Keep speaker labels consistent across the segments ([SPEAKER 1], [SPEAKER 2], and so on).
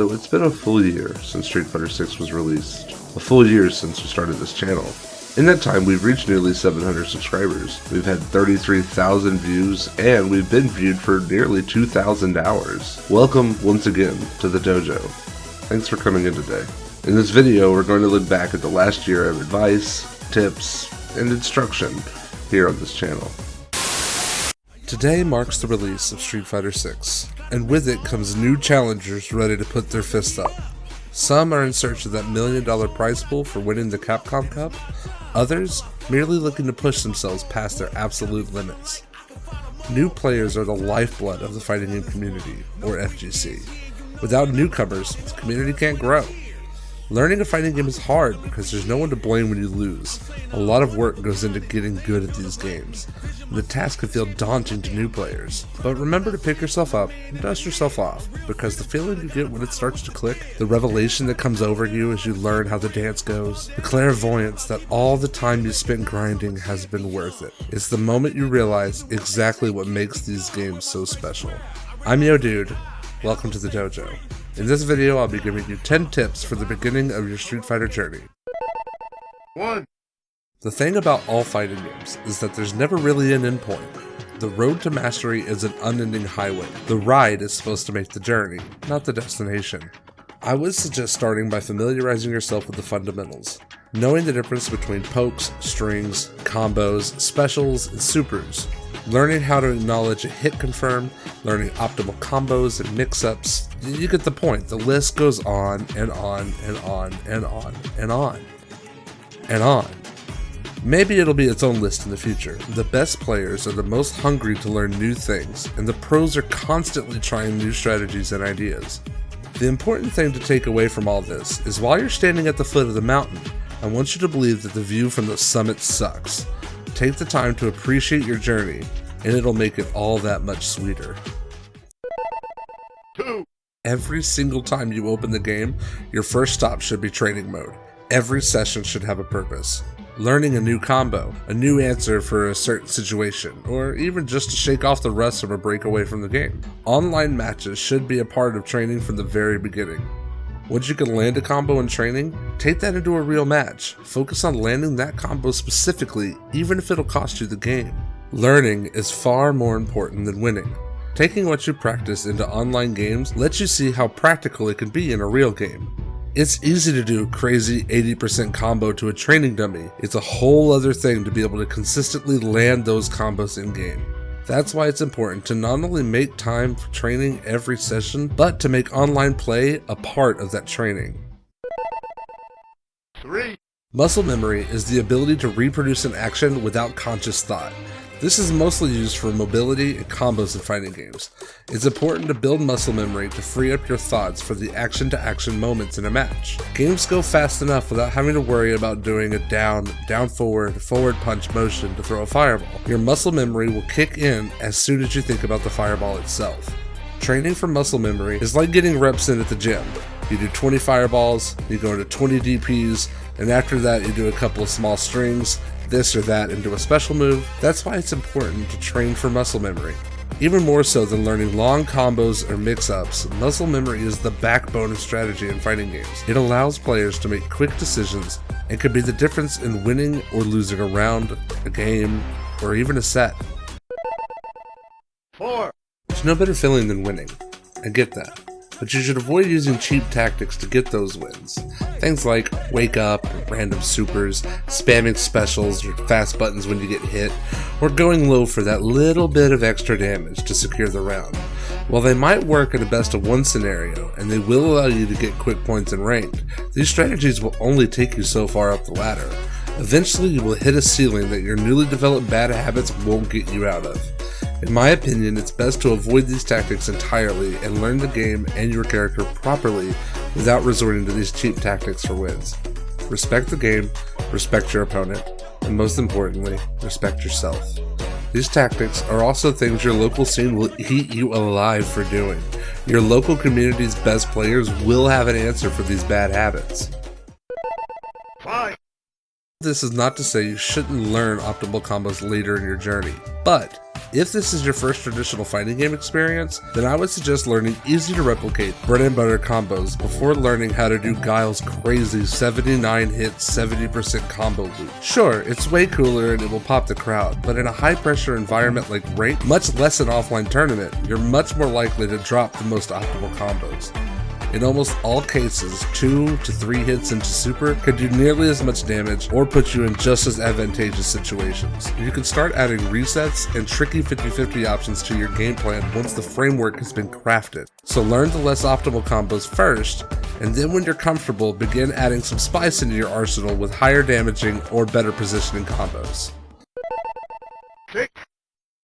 [SPEAKER 1] So it's been a full year since Street Fighter 6 was released. A full year since we started this channel. In that time, we've reached nearly 700 subscribers. We've had 33,000 views, and we've been viewed for nearly 2,000 hours. Welcome once again to the dojo. Thanks for coming in today. In this video, we're going to look back at the last year of advice, tips, and instruction here on this channel. Today marks the release of Street Fighter 6, and with it comes new challengers ready to put their fists up. Some are in search of that $1 million prize pool for winning the Capcom Cup, others merely looking to push themselves past their absolute limits. New players are the lifeblood of the fighting game community, or FGC. Without newcomers, the community can't grow. Learning a fighting game is hard because there's no one to blame when you lose. A lot of work goes into getting good at these games. The task can feel daunting to new players, but remember to pick yourself up and dust yourself off, because the feeling you get when it starts to click, the revelation that comes over you as you learn how the dance goes, the clairvoyance that all the time you spent grinding has been worth it. It's the moment you realize exactly what makes these games so special. I'm Yo Dude. Welcome to the dojo. In this video, I'll be giving you 10 tips for the beginning of your Street Fighter journey. 1. The thing about all fighting games is that there's never really an endpoint. The road to mastery is an unending highway. The ride is supposed to make the journey, not the destination. I would suggest starting by familiarizing yourself with the fundamentals. Knowing the difference between pokes, strings, combos, specials, and supers. Learning how to acknowledge a hit confirm, learning optimal combos and mix-ups. You get the point. The list goes on and on and on and on and on and on. Maybe it'll be its own list in the future. The best players are the most hungry to learn new things, and the pros are constantly trying new strategies and ideas. The important thing to take away from all this is while you're standing at the foot of the mountain, I want you to believe that the view from the summit sucks. Take the time to appreciate your journey, and it'll make it all that much sweeter. 2. Every single time you open the game, your first stop should be training mode. Every session should have a purpose. Learning a new combo, a new answer for a certain situation, or even just to shake off the rust of a break away from the game. Online matches should be a part of training from the very beginning. Once you can land a combo in training, take that into a real match. Focus on landing that combo specifically, even if it'll cost you the game. Learning is far more important than winning. Taking what you practice into online games lets you see how practical it can be in a real game. It's easy to do a crazy 80% combo to a training dummy. It's a whole other thing to be able to consistently land those combos in game. That's why it's important to not only make time for training every session, but to make online play a part of that training. 3. Muscle memory is the ability to reproduce an action without conscious thought. This is mostly used for mobility and combos in fighting games. It's important to build muscle memory to free up your thoughts for the action-to-action moments in a match. Games go fast enough without having to worry about doing a down forward punch motion to throw a fireball. Your muscle memory will kick in as soon as you think about the fireball itself. Training for muscle memory is like getting reps in at the gym. You do 20 fireballs, you go into 20 DPs, and after that you do a couple of small strings, this or that into a special move. That's why it's important to train for muscle memory. Even more so than learning long combos or mix-ups, muscle memory is the backbone of strategy in fighting games. It allows players to make quick decisions and could be the difference in winning or losing a round, a game, or even a set. 4. There's no better feeling than winning. I get that. But you should avoid using cheap tactics to get those wins. Things like wake up, random supers, spamming specials or fast buttons when you get hit, or going low for that little bit of extra damage to secure the round. While they might work in a best of one scenario, and they will allow you to get quick points in ranked, these strategies will only take you so far up the ladder. Eventually you will hit a ceiling that your newly developed bad habits won't get you out of. In my opinion, it's best to avoid these tactics entirely and learn the game and your character properly without resorting to these cheap tactics for wins. Respect the game, respect your opponent, and most importantly, respect yourself. These tactics are also things your local scene will eat you alive for doing. Your local community's best players will have an answer for these bad habits. 5. This is not to say you shouldn't learn optimal combos later in your journey, but If this is your first traditional fighting game experience, then I would suggest learning easy to replicate bread and butter combos before learning how to do Guile's crazy 79 hit 70% combo loop. Sure, it's way cooler and it will pop the crowd, but in a high pressure environment like ranked, much less an offline tournament, you're much more likely to drop the most optimal combos. In almost all cases, 2 to 3 hits into super can do nearly as much damage or put you in just as advantageous situations. You can start adding resets and tricky 50-50 options to your game plan once the framework has been crafted. So learn the less optimal combos first, and then when you're comfortable, begin adding some spice into your arsenal with higher damaging or better positioning combos.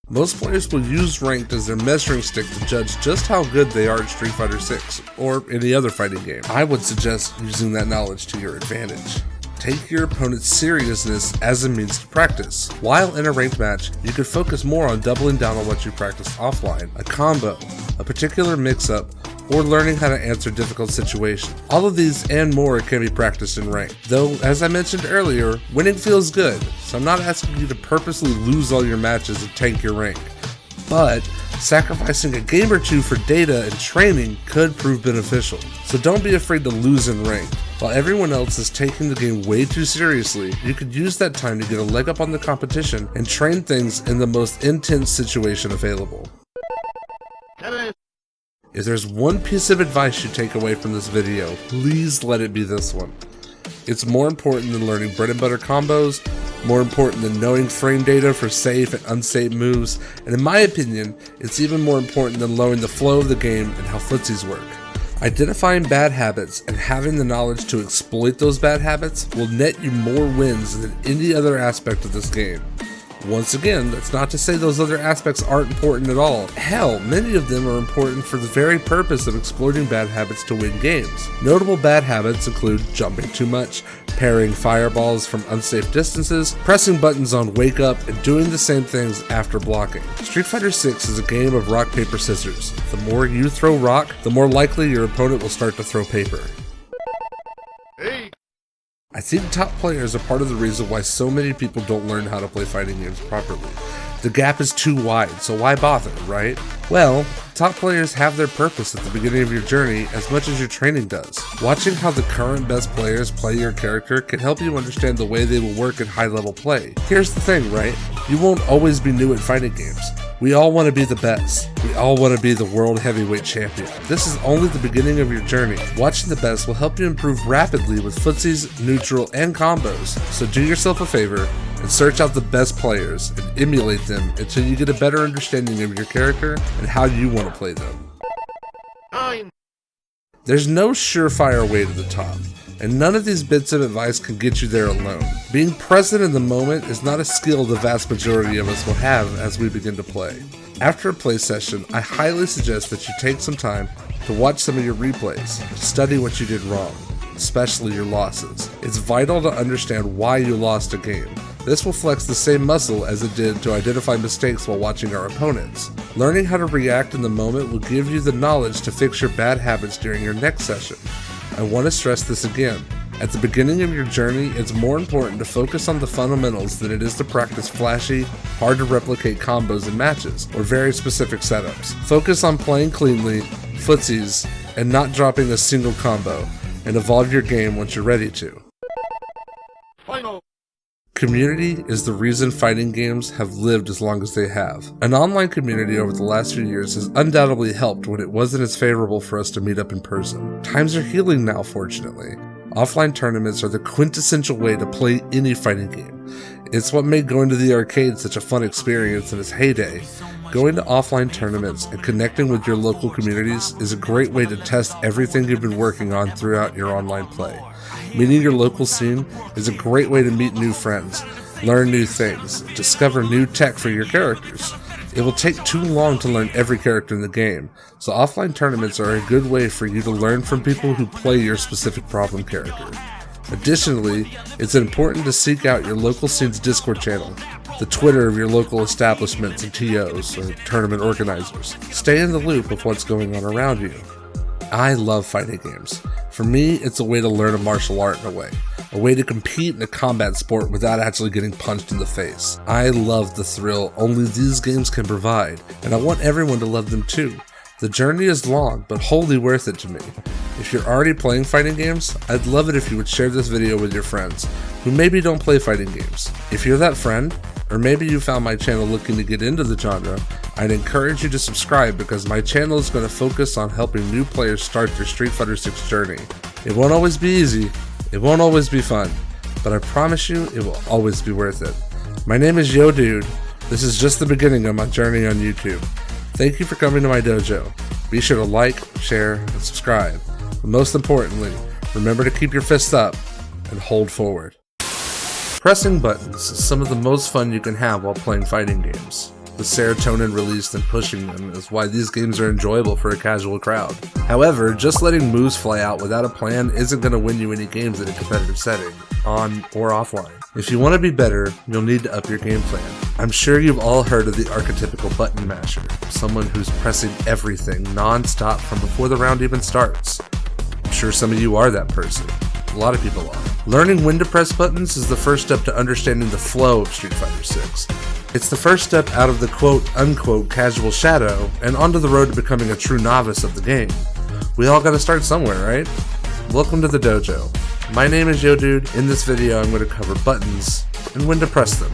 [SPEAKER 1] Most players will use ranked as their measuring stick to judge just how good they are at Street Fighter 6 or any other fighting game. I would suggest using that knowledge to your advantage. Take your opponent's seriousness as a means to practice. While in a ranked match, you could focus more on doubling down on what you practiced offline, a combo, a particular mix-up, or learning how to answer difficult situations. All of these and more can be practiced in ranked. Though, as I mentioned earlier, winning feels good, so I'm not asking you to purposely lose all your matches and tank your rank. But sacrificing a game or two for data and training could prove beneficial. So don't be afraid to lose in ranked. While everyone else is taking the game way too seriously, you could use that time to get a leg up on the competition and train things in the most intense situation available. If there's one piece of advice you take away from this video, please let it be this one. It's more important than learning bread and butter combos, more important than knowing frame data for safe and unsafe moves, and in my opinion, it's even more important than knowing the flow of the game and how footsies work. Identifying bad habits and having the knowledge to exploit those bad habits will net you more wins than any other aspect of this game. Once again, that's not to say those other aspects aren't important at all. Hell, many of them are important for the very purpose of exploiting bad habits to win games. Notable bad habits include jumping too much, parrying fireballs from unsafe distances, pressing buttons on wake up, and doing the same things after blocking. Street Fighter 6 is a game of rock, paper, scissors. The more you throw rock, the more likely your opponent will start to throw paper. I think top players are part of the reason why so many people don't learn how to play fighting games properly. The gap is too wide, so why bother, right? Well, top players have their purpose at the beginning of your journey as much as your training does. Watching how the current best players play your character can help you understand the way they will work in high-level play. Here's the thing, right? You won't always be new at fighting games. We all want to be the best. We all want to be the world heavyweight champion. This is only the beginning of your journey. Watching the best will help you improve rapidly with footsies, neutral, and combos. So do yourself a favor and search out the best players and emulate them until you get a better understanding of your character and how you want to play them. There's no surefire way to the top, and none of these bits of advice can get you there alone. Being present in the moment is not a skill the vast majority of us will have as we begin to play. After a play session, I highly suggest that you take some time to watch some of your replays and study what you did wrong, especially your losses. It's vital to understand why you lost a game. This will flex the same muscle as it did to identify mistakes while watching our opponents. Learning how to react in the moment will give you the knowledge to fix your bad habits during your next session. I want to stress this again. At the beginning of your journey, it's more important to focus on the fundamentals than it is to practice flashy, hard to replicate combos in matches, or very specific setups. Focus on playing cleanly, footsies, and not dropping a single combo, and evolve your game once you're ready to. Final. Community is the reason fighting games have lived as long as they have. An online community over the last few years has undoubtedly helped when it wasn't as favorable for us to meet up in person. Times are healing now, fortunately. Offline tournaments are the quintessential way to play any fighting game. It's what made going to the arcade such a fun experience in its heyday. Going to offline tournaments and connecting with your local communities is a great way to test everything you've been working on throughout your online play. Meeting your local scene is a great way to meet new friends, learn new things, discover new tech for your characters. It will take too long to learn every character in the game, so offline tournaments are a good way for you to learn from people who play your specific problem character. Additionally, it's important to seek out your local scene's Discord channel, the Twitter of your local establishments and TOs, or tournament organizers. Stay in the loop of what's going on around you. I love fighting games.
[SPEAKER 2] For me, it's a way to learn a martial art in a way to compete in a combat sport without actually getting punched in the face. I love the thrill only these games can provide, and I want everyone to love them too. The journey is long, but wholly worth it to me. If you're already playing fighting games, I'd love it if you would share this video with your friends who maybe don't play fighting games. If you're that friend, or maybe you found my channel looking to get into the genre, I'd encourage you to subscribe because my channel is going to focus on helping new players start their Street Fighter 6 journey. It won't always be easy, it won't always be fun, but I promise you it will always be worth it. My name is Yo Dude. This is just the beginning of my journey on YouTube. Thank you for coming to my dojo. Be sure to like, share, and subscribe. But most importantly, remember to keep your fists up and hold forward. Pressing buttons is some of the most fun you can have while playing fighting games. The serotonin released in pushing them is why these games are enjoyable for a casual crowd. However, just letting moves fly out without a plan isn't going to win you any games in a competitive setting, on or offline. If you want to be better, you'll need to up your game plan. I'm sure you've all heard of the archetypical button masher, someone who's pressing everything non-stop from before the round even starts. I'm sure some of you are that person. A lot of people are. Learning when to press buttons is the first step to understanding the flow of Street Fighter 6. It's the first step out of the quote-unquote casual shadow and onto the road to becoming a true novice of the game. We all gotta start somewhere, right? Welcome to the dojo. My name is Yo Dude. In this video I'm going to cover buttons and when to press them.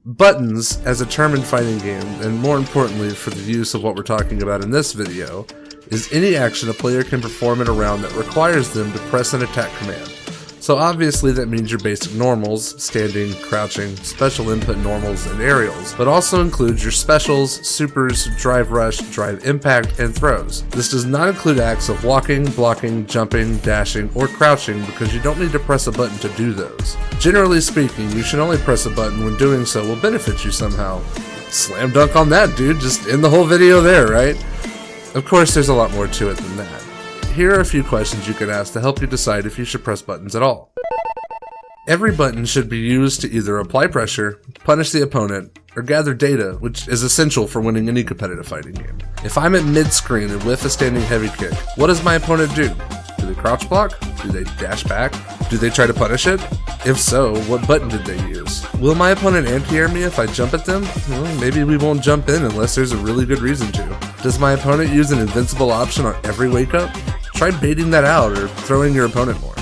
[SPEAKER 2] Buttons, as a term in fighting games, and more importantly for the use of what we're talking about in this video, is any action a player can perform in a round that requires them to press an attack command. So obviously that means your basic normals, standing, crouching, special input normals, and aerials, but also includes your specials, supers, drive rush, drive impact, and throws. This does not include acts of walking, blocking, jumping, dashing, or crouching because you don't need to press a button to do those. Generally speaking, you should only press a button when doing so will benefit you somehow. Slam dunk on that, dude, just end the whole video there, right? Of course, there's a lot more to it than that. Here are a few questions you can ask to help you decide if you should press buttons at all. Every button should be used to either apply pressure, punish the opponent, or gather data, which is essential for winning any competitive fighting game. If I'm at mid-screen and whiff a standing heavy kick, what does my opponent do? Do they crouch block? Do they dash back? Do they try to punish it? If so, what button did they use? Will my opponent anti-air me if I jump at them? Well, maybe we won't jump in unless there's a really good reason to. Does my opponent use an invincible option on every wake-up? Try baiting that out or throwing your opponent more.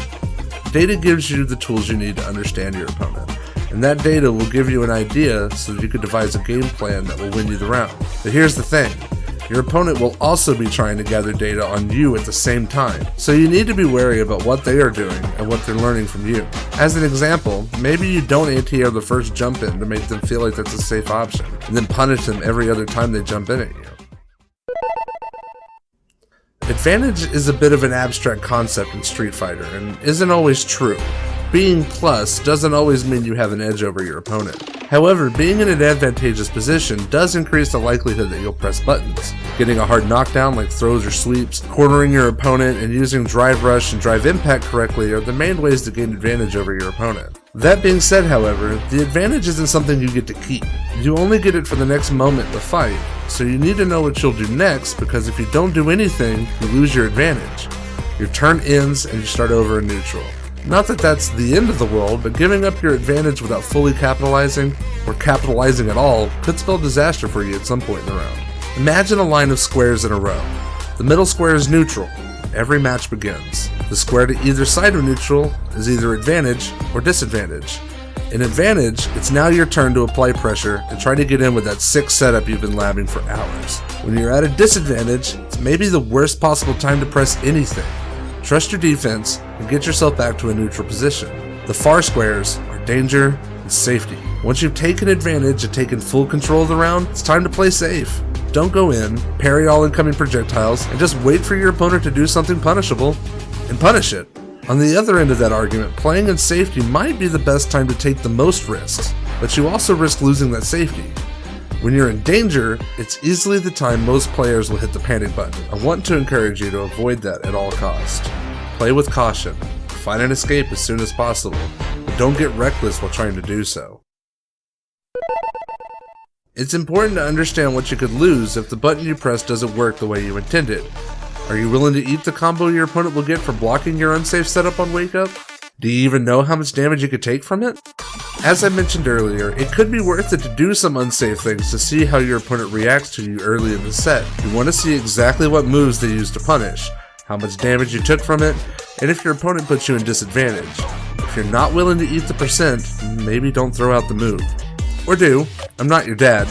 [SPEAKER 2] Data gives you the tools you need to understand your opponent, and that data will give you an idea so that you can devise a game plan that will win you the round. But here's the thing, your opponent will also be trying to gather data on you at the same time, so you need to be wary about what they are doing and what they're learning from you. As an example, maybe you don't anti-air the first jump in to make them feel like that's a safe option, and then punish them every other time they jump in at you. Advantage is a bit of an abstract concept in Street Fighter and isn't always true. Being plus doesn't always mean you have an edge over your opponent. However, being in an advantageous position does increase the likelihood that you'll press buttons. Getting a hard knockdown like throws or sweeps, cornering your opponent, and using drive rush and drive impact correctly are the main ways to gain advantage over your opponent. That being said, however, the advantage isn't something you get to keep. You only get it for the next moment in the fight, so you need to know what you'll do next because if you don't do anything, you lose your advantage. Your turn ends and you start over in neutral. Not that that's the end of the world, but giving up your advantage without fully capitalizing, or capitalizing at all, could spell disaster for you at some point in the round. Imagine a line of squares in a row. The middle square is neutral. Every match begins. The square to either side of neutral is either advantage or disadvantage. In advantage, it's now your turn to apply pressure and try to get in with that sick setup you've been labbing for hours. When you're at a disadvantage, it's maybe the worst possible time to press anything. Trust your defense and get yourself back to a neutral position. The far squares are danger and safety. Once you've taken advantage and taken full control of the round, it's time to play safe. Don't go in, parry all incoming projectiles, and just wait for your opponent to do something punishable, and punish it. On the other end of that argument, playing in safety might be the best time to take the most risks, but you also risk losing that safety. When you're in danger, it's easily the time most players will hit the panic button. I want to encourage you to avoid that at all costs. Play with caution, find an escape as soon as possible, but don't get reckless while trying to do so. It's important to understand what you could lose if the button you press doesn't work the way you intended. Are you willing to eat the combo your opponent will get for blocking your unsafe setup on Wake Up? Do you even know how much damage you could take from it? As I mentioned earlier, it could be worth it to do some unsafe things to see how your opponent reacts to you early in the set. You want to see exactly what moves they use to punish, how much damage you took from it, and if your opponent puts you in disadvantage. If you're not willing to eat the percent, maybe don't throw out the move. Or do. I'm not your dad.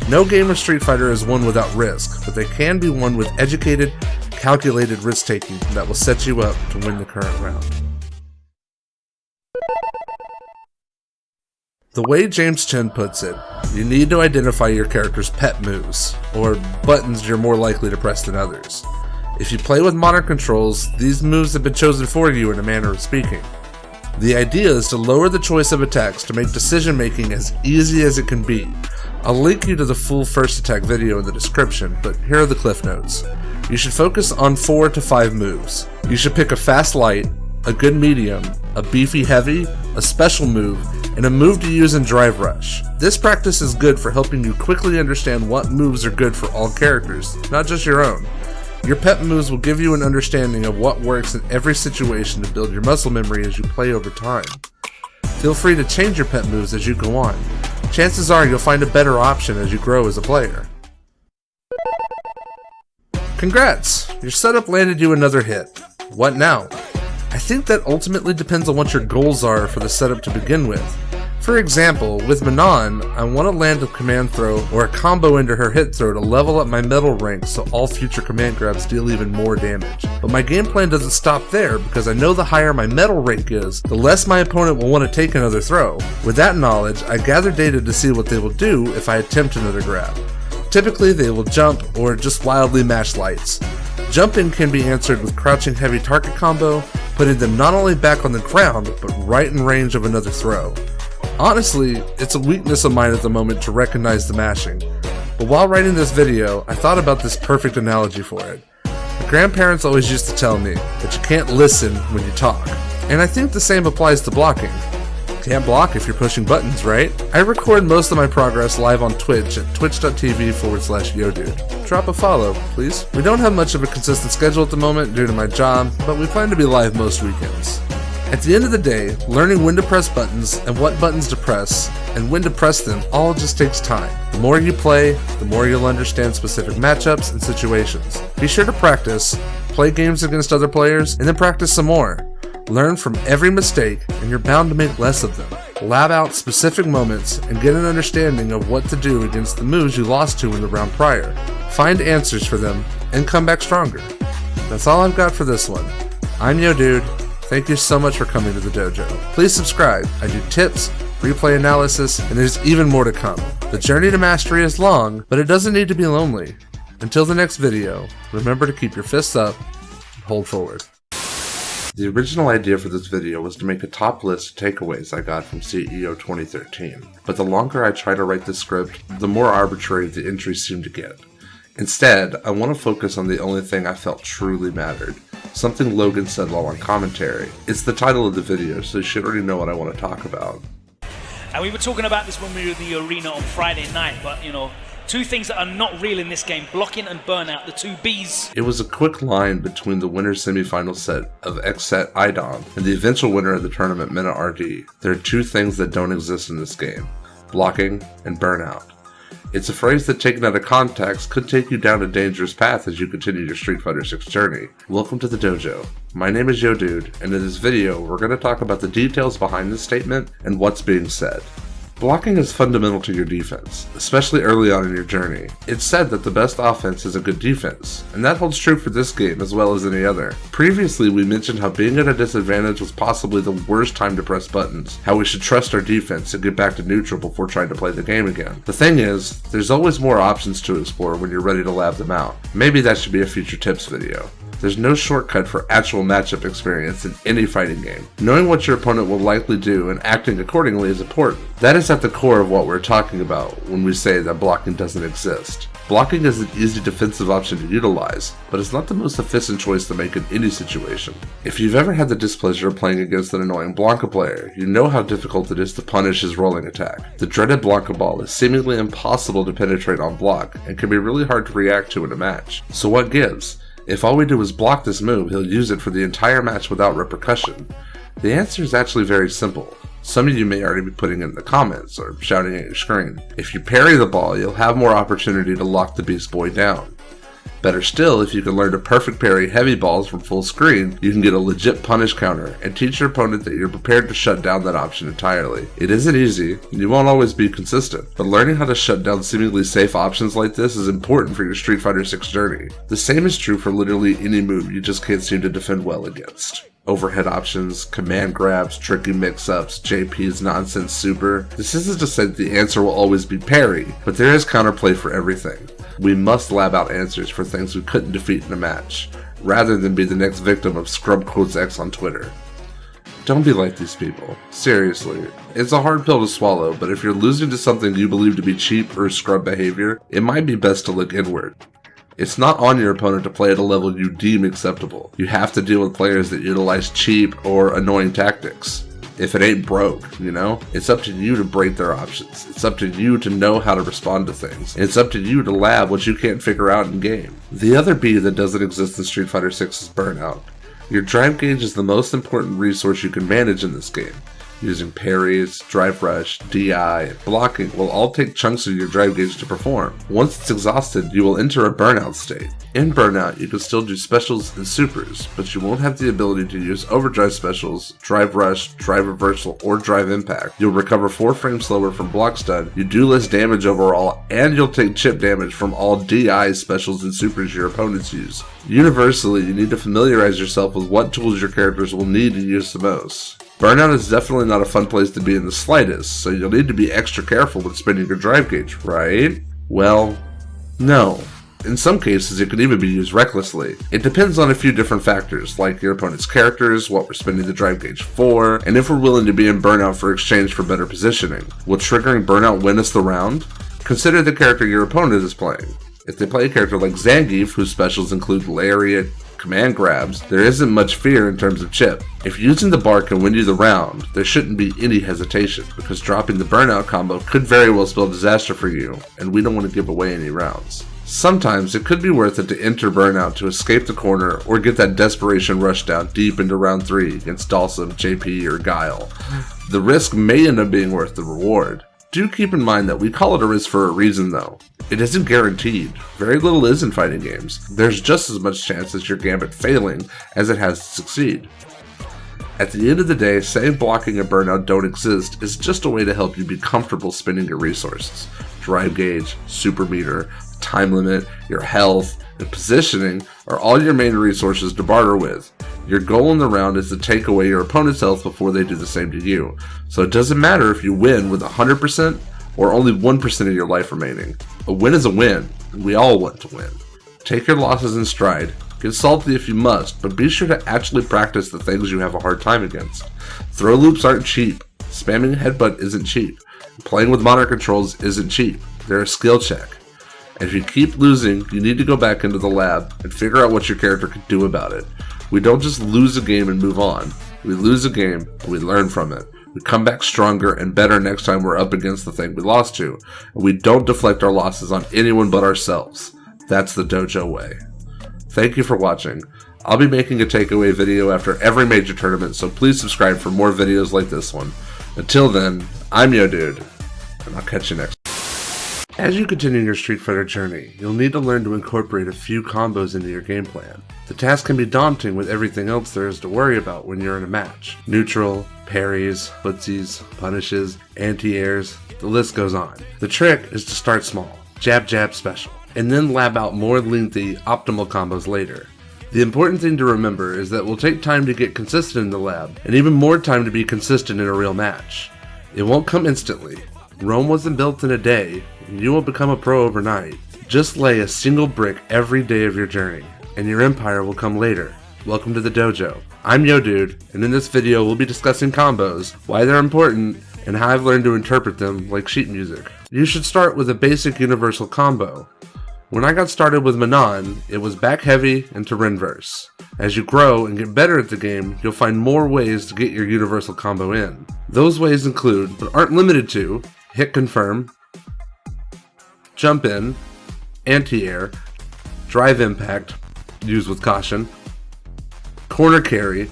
[SPEAKER 2] No game of Street Fighter is won without risk, but they can be won with educated, calculated risk-taking that will set you up to win the current round. The way James Chen puts it, you need to identify your character's pet moves, or buttons you're more likely to press than others. If you play with modern controls, these moves have been chosen for you in a manner of speaking. The idea is to lower the choice of attacks to make decision making as easy as it can be. I'll link you to the full first attack video in the description, but here are the cliff notes. You should focus on 4 to 5 moves. You should pick a fast light, a good medium, a beefy heavy, a special move, and a move to use in Drive Rush. This practice is good for helping you quickly understand what moves are good for all characters, not just your own. Your pet moves will give you an understanding of what works in every situation to build your muscle memory as you play over time. Feel free to change your pet moves as you go on. Chances are you'll find a better option as you grow as a player. Congrats! Your setup landed you another hit. What now? I think that ultimately depends on what your goals are for the setup to begin with. For example, with Manon, I want to land a command throw or a combo into her hit throw to level up my metal rank so all future command grabs deal even more damage. But my game plan doesn't stop there because I know the higher my metal rank is, the less my opponent will want to take another throw. With that knowledge, I gather data to see what they will do if I attempt another grab. Typically, they will jump or just wildly mash lights. Jumping can be answered with crouching heavy target combo, putting them not only back on the ground, but right in range of another throw. Honestly, it's a weakness of mine at the moment to recognize the mashing, but while writing this video, I thought about this perfect analogy for it. My grandparents always used to tell me that you can't listen when you talk, and I think the same applies to blocking. Can't block if you're pushing buttons, right? I record most of my progress live on Twitch at twitch.tv/YoDude. Drop a follow, please. We don't have much of a consistent schedule at the moment due to my job, but we plan to be live most weekends. At the end of the day, learning when to press buttons and what buttons to press and when to press them all just takes time. The more you play, the more you'll understand specific matchups and situations. Be sure to practice, play games against other players, and then practice some more. Learn from every mistake, and you're bound to make less of them. Lab out specific moments and get an understanding of what to do against the moves you lost to in the round prior. Find answers for them, and come back stronger. That's all I've got for this one. I'm YoDude. Thank you so much for coming to the dojo. Please subscribe. I do tips, replay analysis, and there's even more to come. The journey to mastery is long, but it doesn't need to be lonely. Until the next video, remember to keep your fists up and hold forward.
[SPEAKER 1] The original idea for this video was to make a top list of takeaways I got from CEO 2013, but the longer I try to write the script, the more arbitrary the entries seem to get. Instead, I want to focus on the only thing I felt truly mattered, something Logan said while on commentary. It's the title of the video, so you should already know what I want to talk about.
[SPEAKER 3] And we were talking about this when we were in the arena on Friday night, but two things that are not real in this game, blocking and burnout, the two Bs.
[SPEAKER 1] It was a quick line between the winner's semifinal set of X-Set Idon and the eventual winner of the tournament, Mena RD. There are two things that don't exist in this game, blocking and burnout. It's a phrase that, taken out of context, could take you down a dangerous path as you continue your Street Fighter 6 journey. Welcome to the dojo. My name is YoDude, and in this video, we're going to talk about the details behind this statement and what's being said. Blocking is fundamental to your defense, especially early on in your journey. It's said that the best offense is a good defense, and that holds true for this game as well as any other. Previously, we mentioned how being at a disadvantage was possibly the worst time to press buttons, how we should trust our defense and get back to neutral before trying to play the game again. The thing is, there's always more options to explore when you're ready to lab them out. Maybe that should be a future tips video. There's no shortcut for actual matchup experience in any fighting game. Knowing what your opponent will likely do and acting accordingly is important. That is at the core of what we're talking about when we say that blocking doesn't exist. Blocking is an easy defensive option to utilize, but it's not the most efficient choice to make in any situation. If you've ever had the displeasure of playing against an annoying Blanka player, you know how difficult it is to punish his rolling attack. The dreaded Blanka ball is seemingly impossible to penetrate on block and can be really hard to react to in a match. So what gives?
[SPEAKER 2] If all we do is block this move, he'll use it for the entire match without repercussion. The answer is actually very simple. Some of you may already be putting it in the comments or shouting at your screen. If you parry the ball, you'll have more opportunity to lock the Beast Boy down. Better still, if you can learn to perfect parry heavy balls from full screen, you can get a legit punish counter and teach your opponent that you're prepared to shut down that option entirely. It isn't easy, and you won't always be consistent, but learning how to shut down seemingly safe options like this is important for your Street Fighter 6 journey. The same is true for literally any move you just can't seem to defend well against. Overhead options, command grabs, tricky mix-ups, JP's nonsense super. This isn't to say that the answer will always be parry, but there is counterplay for everything. We must lab out answers for things we couldn't defeat in a match, rather than be the next victim of ScrubQuotesX on Twitter. Don't be like these people. Seriously. It's a hard pill to swallow, but if you're losing to something you believe to be cheap or scrub behavior, it might be best to look inward. It's not on your opponent to play at a level you deem acceptable. You have to deal with players that utilize cheap or annoying tactics. If it ain't broke, you know? It's up to you to break their options. It's up to you to know how to respond to things. It's up to you to lab what you can't figure out in game. The other B that doesn't exist in Street Fighter 6 is burnout. Your drive gauge is the most important resource you can manage in this game. Using parries, drive rush, DI, and blocking will all take chunks of your drive gauge to perform. Once it's exhausted, you will enter a burnout state. In burnout, you can still do specials and supers, but you won't have the ability to use overdrive specials, drive rush, drive reversal, or drive impact. You'll recover 4 frames slower from block stun, you do less damage overall, and you'll take chip damage from all DI specials and supers your opponents use. Universally, you need to familiarize yourself with what tools your characters will need to use the most. Burnout is definitely not a fun place to be in the slightest, so you'll need to be extra careful when spinning your drive gauge, right? Well, no. In some cases, it could even be used recklessly. It depends on a few different factors, like your opponent's characters, what we're spinning the drive gauge for, and if we're willing to be in burnout for exchange for better positioning. Will triggering burnout win us the round? Consider the character your opponent is playing. If they play a character like Zangief, whose specials include lariat, command grabs, there isn't much fear in terms of chip. If using the bar can win you the round, there shouldn't be any hesitation, because dropping the burnout combo could very well spell disaster for you, and we don't want to give away any rounds. Sometimes it could be worth it to enter burnout to escape the corner or get that desperation rush down deep into round 3 against Dalsum, JP, or Guile. The risk may end up being worth the reward. Do keep in mind that we call it a risk for a reason though. It isn't guaranteed. Very little is in fighting games. There's just as much chance as your gambit failing as it has to succeed. At the end of the day, saying blocking and burnout don't exist is just a way to help you be comfortable spending your resources. Drive gauge, super meter, time limit, your health, and positioning are all your main resources to barter with. Your goal in the round is to take away your opponent's health before they do the same to you. So it doesn't matter if you win with 100% or only 1% of your life remaining. A win is a win, and we all want to win. Take your losses in stride. Get salty if you must, but be sure to actually practice the things you have a hard time against. Throw loops aren't cheap. Spamming headbutt isn't cheap. Playing with monitor controls isn't cheap. They're a skill check. And if you keep losing, you need to go back into the lab and figure out what your character can do about it. We don't just lose a game and move on. We lose a game and we learn from it. We come back stronger and better next time we're up against the thing we lost to. And we don't deflect our losses on anyone but ourselves. That's the dojo way. Thank you for watching. I'll be making a takeaway video after every major tournament, so please subscribe for more videos like this one. Until then, I'm YoDude, and I'll catch you next time. As you continue your Street Fighter journey, you'll need to learn to incorporate a few combos into your game plan. The task can be daunting with everything else there is to worry about when you're in a match. Neutral, parries, footsies, punishes, anti-airs, the list goes on. The trick is to start small, jab jab special, and then lab out more lengthy, optimal combos later. The important thing to remember is that it will take time to get consistent in the lab, and even more time to be consistent in a real match. It won't come instantly. Rome wasn't built in a day, and you won't become a pro overnight. Just lay a single brick every day of your journey, and your empire will come later. Welcome to the dojo. I'm YoDude, and in this video we'll be discussing combos, why they're important, and how I've learned to interpret them like sheet music. You should start with a basic universal combo. When I got started with Manon, it was back heavy and to Renverse. As you grow and get better at the game, you'll find more ways to get your universal combo in. Those ways include, but aren't limited to, hit confirm, jump in, anti-air, drive impact, use with caution, corner carry,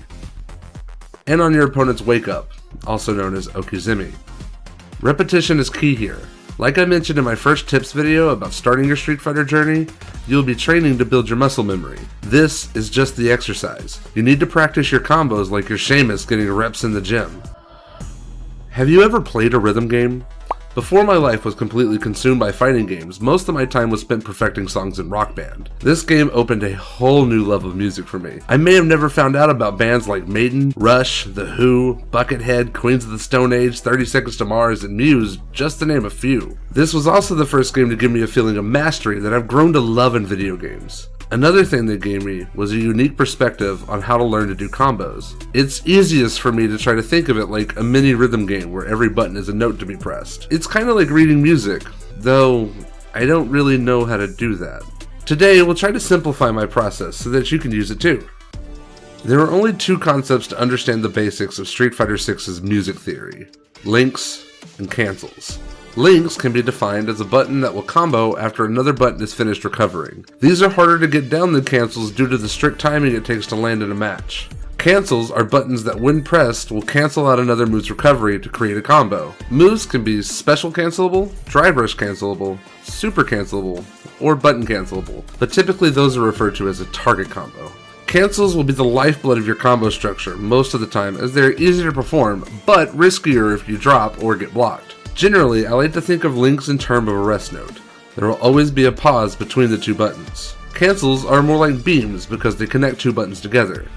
[SPEAKER 2] and on your opponent's wake up, also known as okizeme. Repetition is key here. Like I mentioned in my first tips video about starting your Street Fighter journey, you'll be training to build your muscle memory. This is just the exercise. You need to practice your combos like you're Sheamus getting reps in the gym. Have you ever played a rhythm game? Before my life was completely consumed by fighting games, most of my time was spent perfecting songs in Rock Band. This game opened a whole new level of music for me. I may have never found out about bands like Maiden, Rush, The Who, Buckethead, Queens of the Stone Age, 30 Seconds to Mars, and Muse, just to name a few. This was also the first game to give me a feeling of mastery that I've grown to love in video games. Another thing they gave me was a unique perspective on how to learn to do combos. It's easiest for me to try to think of it like a mini rhythm game where every button is a note to be pressed. It's kind of like reading music, though I don't really know how to do that. Today we'll try to simplify my process so that you can use it too. There are only two concepts to understand the basics of Street Fighter 6's music theory: links and cancels. Links can be defined as a button that will combo after another button is finished recovering. These are harder to get down than cancels due to the strict timing it takes to land in a match. Cancels are buttons that when pressed will cancel out another move's recovery to create a combo. Moves can be special cancelable, drive rush cancelable, super cancelable, or button cancelable, but typically those are referred to as a target combo. Cancels will be the lifeblood of your combo structure most of the time, as they are easy to perform, but riskier if you drop or get blocked. Generally, I like to think of links in terms of a rest note. There will always be a pause between the two buttons. Cancels are more like beams because they connect two buttons together,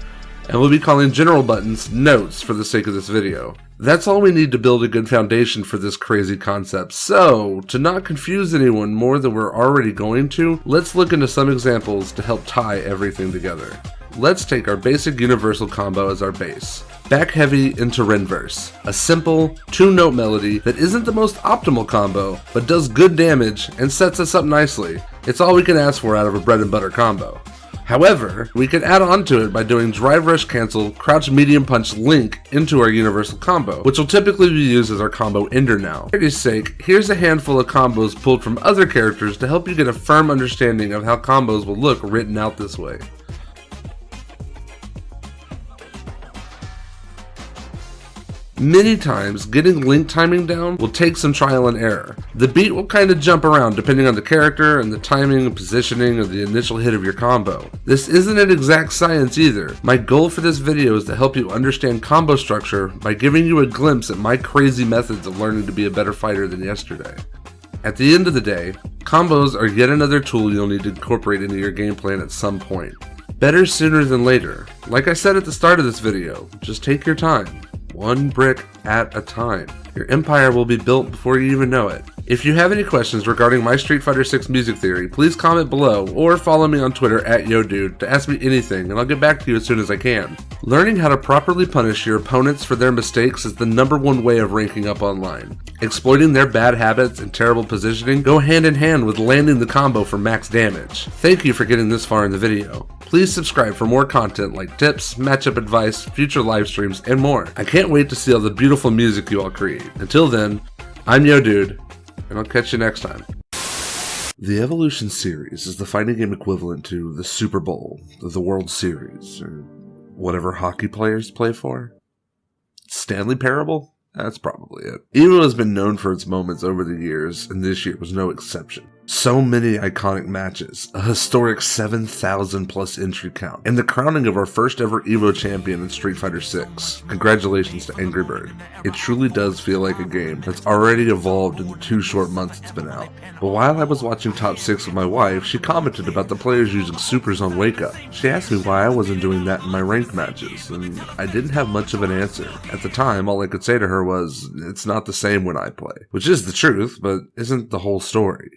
[SPEAKER 2] and we'll be calling general buttons notes for the sake of this video. That's all we need to build a good foundation for this crazy concept, so to not confuse anyone more than we're already going to, let's look into some examples to help tie everything together. Let's take our basic universal combo as our base. Back heavy into Renverse, a simple, two-note melody that isn't the most optimal combo, but does good damage and sets us up nicely. It's all we can ask for out of a bread and butter combo. However, we can add on to it by doing Drive Rush Cancel, Crouch Medium Punch Link into our universal combo, which will typically be used as our combo ender now. For clarity's sake, here's a handful of combos pulled from other characters to help you get a firm understanding of how combos will look written out this way. Many times, getting link timing down will take some trial and error. The beat will kind of jump around depending on the character and the timing and positioning of the initial hit of your combo. This isn't an exact science either. My goal for this video is to help you understand combo structure by giving you a glimpse at my crazy methods of learning to be a better fighter than yesterday. At the end of the day, combos are yet another tool you'll need to incorporate into your game plan at some point. Better sooner than later. Like I said at the start of this video, just take your time. One brick at a time. Your empire will be built before you even know it. If you have any questions regarding my Street Fighter 6 music theory, please comment below or follow me on Twitter @YoDude to ask me anything, and I'll get back to you as soon as I can. Learning how to properly punish your opponents for their mistakes is the #1 way of ranking up online. Exploiting their bad habits and terrible positioning go hand in hand with landing the combo for max damage. Thank you for getting this far in the video. Please subscribe for more content like tips, matchup advice, future live streams, and more. I can't wait to see all the beautiful music you all create. Until then, I'm YoDude, and I'll catch you next time. The Evolution series is the fighting game equivalent to the Super Bowl, the World Series, or whatever hockey players play for. Stanley Parable? That's probably it. EVO has been known for its moments over the years, and this year was no exception. So many iconic matches, a historic 7,000 plus entry count, and the crowning of our first ever EVO champion in Street Fighter 6. Congratulations to Angry Bird. It truly does feel like a game that's already evolved in the 2 short months it's been out. But while I was watching Top 6 with my wife, she commented about the players using supers on Wake Up. She asked me why I wasn't doing that in my ranked matches, and I didn't have much of an answer. At the time, all I could say to her was, it's not the same when I play. Which is the truth, but isn't the whole story.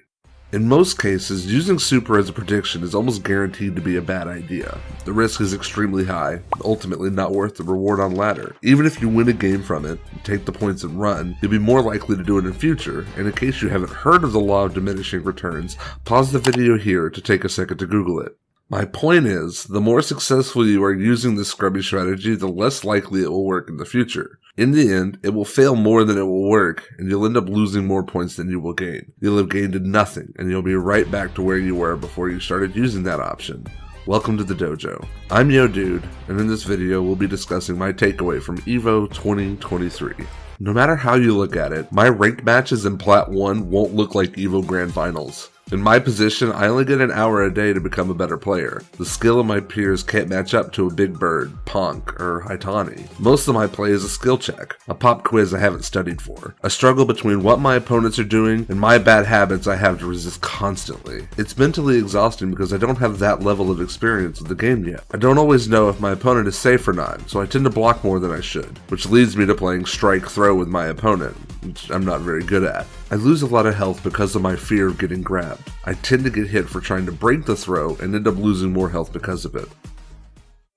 [SPEAKER 2] In most cases, using super as a prediction is almost guaranteed to be a bad idea. The risk is extremely high, ultimately not worth the reward on ladder. Even if you win a game from it, take the points and run, you'll be more likely to do it in future, and in case you haven't heard of the law of diminishing returns, pause the video here to take a second to Google it. My point is, the more successful you are using this scrubby strategy, the less likely it will work in the future. In the end, it will fail more than it will work, and you'll end up losing more points than you will gain. You'll have gained nothing, and you'll be right back to where you were before you started using that option. Welcome to the dojo. I'm Yo Dude, and in this video we'll be discussing my takeaway from EVO 2023. No matter how you look at it, my ranked matches in Plat 1 won't look like EVO Grand Finals. In my position, I only get an hour a day to become a better player. The skill of my peers can't match up to a Big Bird, Ponk, or Haitani. Most of my play is a skill check, a pop quiz I haven't studied for, a struggle between what my opponents are doing and my bad habits I have to resist constantly. It's mentally exhausting because I don't have that level of experience with the game yet. I don't always know if my opponent is safe or not, so I tend to block more than I should, which leads me to playing strike throw with my opponent, which I'm not very good at. I lose a lot of health because of my fear of getting grabbed. I tend to get hit for trying to break the throw and end up losing more health because of it.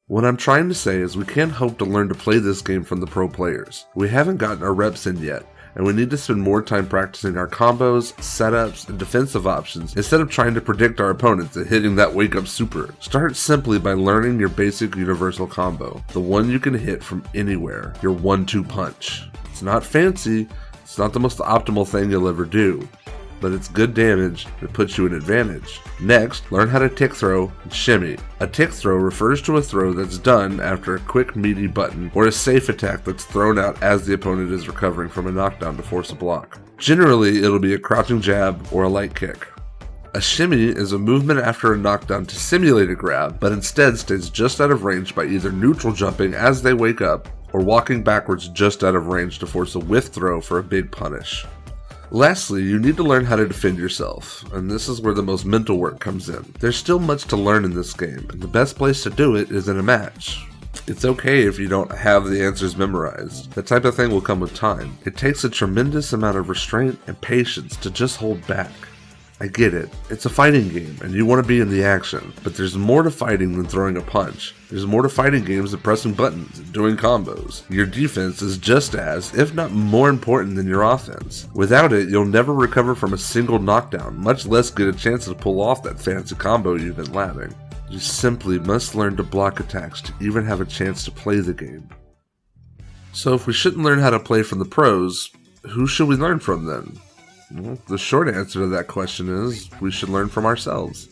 [SPEAKER 2] What I'm trying to say is we can't hope to learn to play this game from the pro players. We haven't gotten our reps in yet, and we need to spend more time practicing our combos, setups, and defensive options instead of trying to predict our opponents and hitting that wake up super. Start simply by learning your basic universal combo, the one you can hit from anywhere, your 1-2 punch. It's not fancy, it's not the most optimal thing you'll ever do, but it's good damage that puts you in advantage. Next, learn how to tick throw and shimmy. A tick throw refers to a throw that's done after a quick meaty button or a safe attack that's thrown out as the opponent is recovering from a knockdown to force a block. Generally, it'll be a crouching jab or a light kick. A shimmy is a movement after a knockdown to simulate a grab, but instead stays just out of range by either neutral jumping as they wake up or walking backwards just out of range to force a whiff throw for a big punish. Lastly, you need to learn how to defend yourself, and this is where the most mental work comes in. There's still much to learn in this game, and the best place to do it is in a match. It's okay if you don't have the answers memorized. That type of thing will come with time. It takes a tremendous amount of restraint and patience to just hold back. I get it. It's a fighting game, and you want to be in the action, but there's more to fighting than throwing a punch. There's more to fighting games than pressing buttons and doing combos. Your defense is just as, if not more important than your offense. Without it, you'll never recover from a single knockdown, much less get a chance to pull off that fancy combo you've been labbing. You simply must learn to block attacks to even have a chance to play the game. So if we shouldn't learn how to play from the pros, who should we learn from then? Well, the short answer to that question is we should learn from ourselves.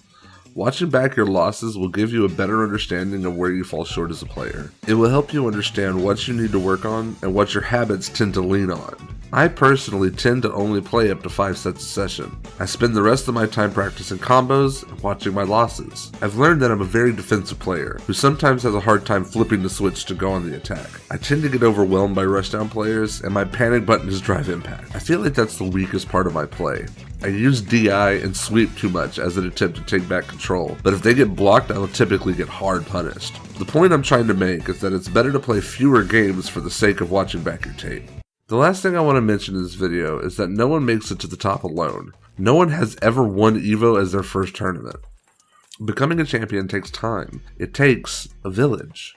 [SPEAKER 2] Watching back your losses will give you a better understanding of where you fall short as a player. It will help you understand what you need to work on and what your habits tend to lean on. I personally tend to only play up to 5 sets a session. I spend the rest of my time practicing combos and watching my losses. I've learned that I'm a very defensive player who sometimes has a hard time flipping the switch to go on the attack. I tend to get overwhelmed by rushdown players, and my panic button is drive impact. I feel like that's the weakest part of my play. I use DI and sweep too much as an attempt to take back control, but if they get blocked, I will typically get hard punished. The point I'm trying to make is that it's better to play fewer games for the sake of watching back your tape. The last thing I want to mention in this video is that no one makes it to the top alone. No one has ever won EVO as their first tournament. Becoming a champion takes time. It takes a village.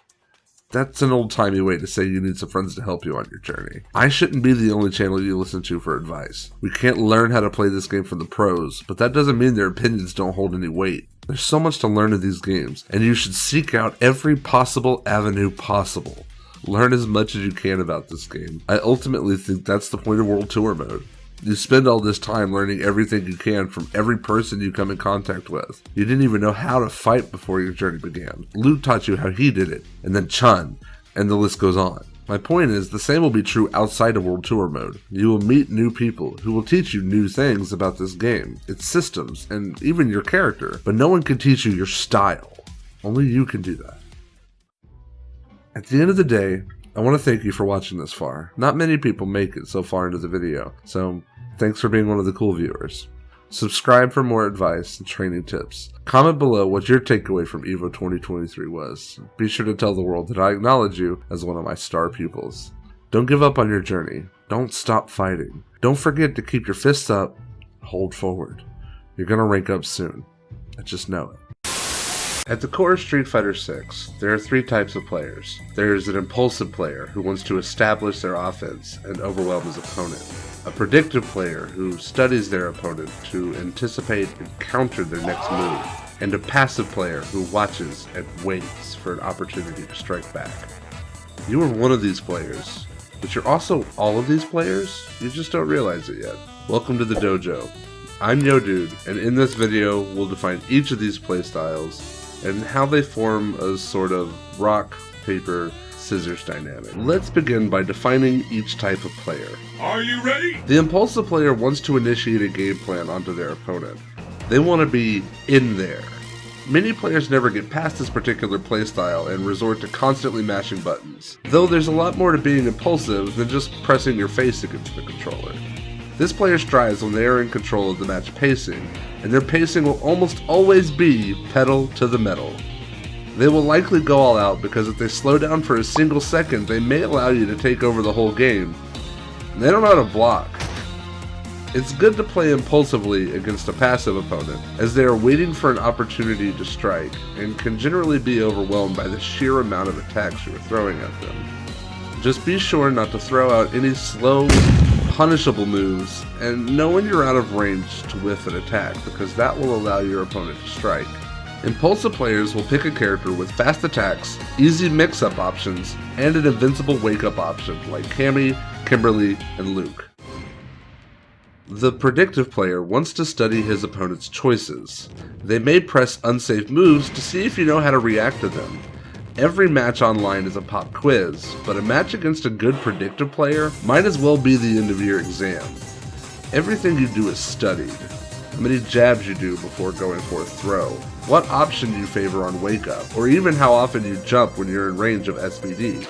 [SPEAKER 2] That's an old-timey way to say you need some friends to help you on your journey. I shouldn't be the only channel you listen to for advice. We can't learn how to play this game from the pros, but that doesn't mean their opinions don't hold any weight. There's so much to learn in these games, and you should seek out every possible avenue possible. Learn as much as you can about this game. I ultimately think that's the point of World Tour mode. You spend all this time learning everything you can from every person you come in contact with. You didn't even know how to fight before your journey began. Lu taught you how he did it, and then Chun, and the list goes on. My point is, the same will be true outside of World Tour mode. You will meet new people who will teach you new things about this game, its systems, and even your character, but no one can teach you your style. Only you can do that. At the end of the day, I want to thank you for watching this far. Not many people make it so far into the video, so thanks for being one of the cool viewers. Subscribe for more advice and training tips. Comment below what your takeaway from EVO 2023 was. Be sure to tell the world that I acknowledge you as one of my star pupils. Don't give up on your journey. Don't stop fighting. Don't forget to keep your fists up, hold forward. You're gonna rank up soon. I just know it. At the core of Street Fighter 6, there are 3 types of players. There is an impulsive player who wants to establish their offense and overwhelm his opponent. A predictive player who studies their opponent to anticipate and counter their next move. And a passive player who watches and waits for an opportunity to strike back. You are one of these players, but you're also all of these players? You just don't realize it yet. Welcome to the dojo. I'm Yo Dude, and in this video, we'll define each of these playstyles,
[SPEAKER 1] and how they form a sort of rock, paper, scissors dynamic. Let's begin by defining each type of player.
[SPEAKER 4] Are you ready?
[SPEAKER 1] The impulsive player wants to initiate a game plan onto their opponent. They want to be in there. Many players never get past this particular playstyle and resort to constantly mashing buttons, though there's a lot more to being impulsive than just pressing your face against the controller. This player strives when they are in control of the match pacing, and their pacing will almost always be pedal to the metal. They will likely go all out because if they slow down for a single second, they may allow you to take over the whole game. They don't know how to block. It's good to play impulsively against a passive opponent, as they are waiting for an opportunity to strike, and can generally be overwhelmed by the sheer amount of attacks you are throwing at them. Just be sure not to throw out any slow, punishable moves, and know when you're out of range to whiff an attack, because that will allow your opponent to strike. Impulsive players will pick a character with fast attacks, easy mix-up options, and an invincible wake-up option like Cammy, Kimberly, and Luke. The predictive player wants to study his opponent's choices. They may press unsafe moves to see if you know how to react to them. Every match online is a pop quiz, but a match against a good predictive player might as well be the end of your exam. Everything you do is studied. How many jabs you do before going for a throw, what option you favor on wake up, or even how often you jump when you're in range of SBD.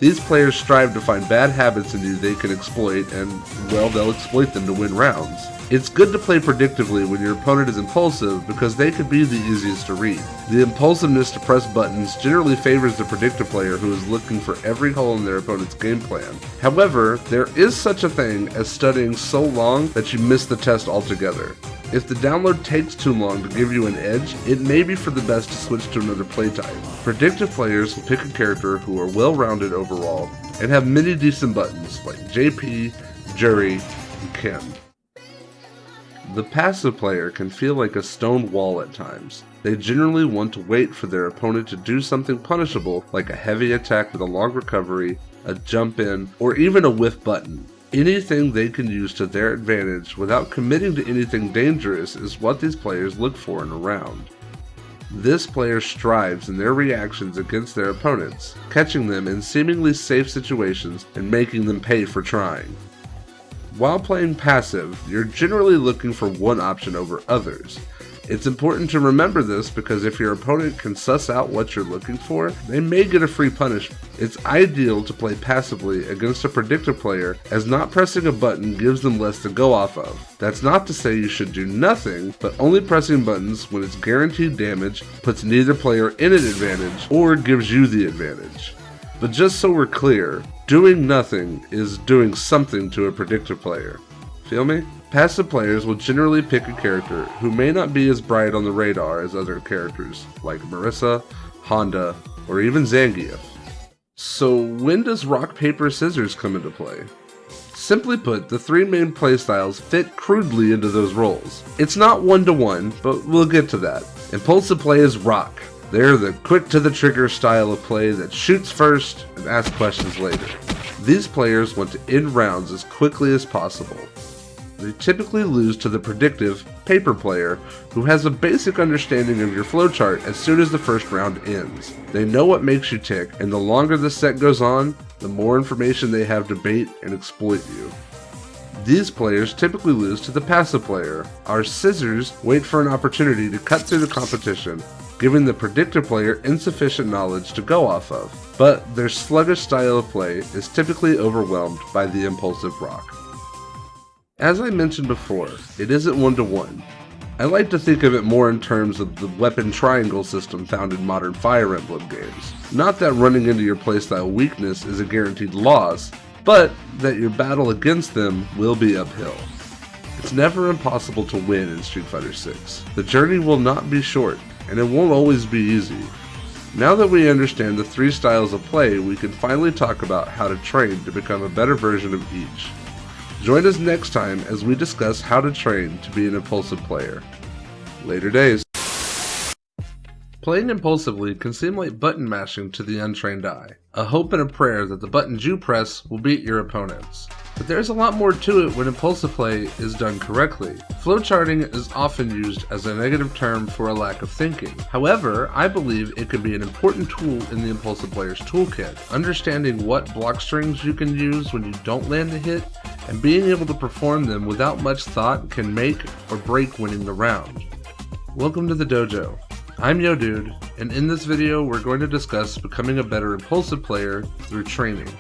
[SPEAKER 1] These players strive to find bad habits in you they can exploit, and, well, they'll exploit them to win rounds. It's good to play predictively when your opponent is impulsive because they can be the easiest to read. The impulsiveness to press buttons generally favors the predictive player who is looking for every hole in their opponent's game plan. However, there is such a thing as studying so long that you miss the test altogether. If the download takes too long to give you an edge, it may be for the best to switch to another playtype. Predictive players will pick a character who are well-rounded overall and have many decent buttons like JP, Jury, and Kim. The passive player can feel like a stone wall at times. They generally want to wait for their opponent to do something punishable like a heavy attack with a long recovery, a jump in, or even a whiff button. Anything they can use to their advantage without committing to anything dangerous is what these players look for in a round. This player strives in their reactions against their opponents, catching them in seemingly safe situations and making them pay for trying. While playing passive, you're generally looking for one option over others. It's important to remember this because if your opponent can suss out what you're looking for, they may get a free punishment. It's ideal to play passively against a predictive player, as not pressing a button gives them less to go off of. That's not to say you should do nothing, but only pressing buttons when it's guaranteed damage puts neither player in an advantage or gives you the advantage. But just so we're clear, doing nothing is doing something to a predictive player. Feel me? Passive players will generally pick a character who may not be as bright on the radar as other characters, like Marissa, Honda, or even Zangief. So when does rock, paper, scissors come into play? Simply put, the three main playstyles fit crudely into those roles. It's not one-to-one, but we'll get to that. Impulsive play is rock. They're the quick-to-the-trigger style of play that shoots first and asks questions later. These players want to end rounds as quickly as possible. They typically lose to the predictive paper player who has a basic understanding of your flowchart as soon as the first round ends. They know what makes you tick, and the longer the set goes on, the more information they have to bait and exploit you. These players typically lose to the passive player. Our scissors wait for an opportunity to cut through the competition, giving the predictive player insufficient knowledge to go off of, but their sluggish style of play is typically overwhelmed by the impulsive rock. As I mentioned before, it isn't one-to-one. I like to think of it more in terms of the weapon triangle system found in modern Fire Emblem games. Not that running into your playstyle weakness is a guaranteed loss, but that your battle against them will be uphill. It's never impossible to win in Street Fighter 6. The journey will not be short, and it won't always be easy. Now that we understand the three styles of play, we can finally talk about how to train to become a better version of each. Join us next time as we discuss how to train to be an impulsive player. Later days.
[SPEAKER 2] Playing impulsively can seem like button mashing to the untrained eye, a hope and a prayer that the buttons you press will beat your opponents. But there's a lot more to it when impulsive play is done correctly. Flowcharting is often used as a negative term for a lack of thinking. However, I believe it can be an important tool in the impulsive player's toolkit. Understanding what block strings you can use when you don't land a hit, and being able to perform them without much thought can make or break winning the round. Welcome to the dojo. I'm YoDude, and in this video we're going to discuss becoming a better impulsive player through training.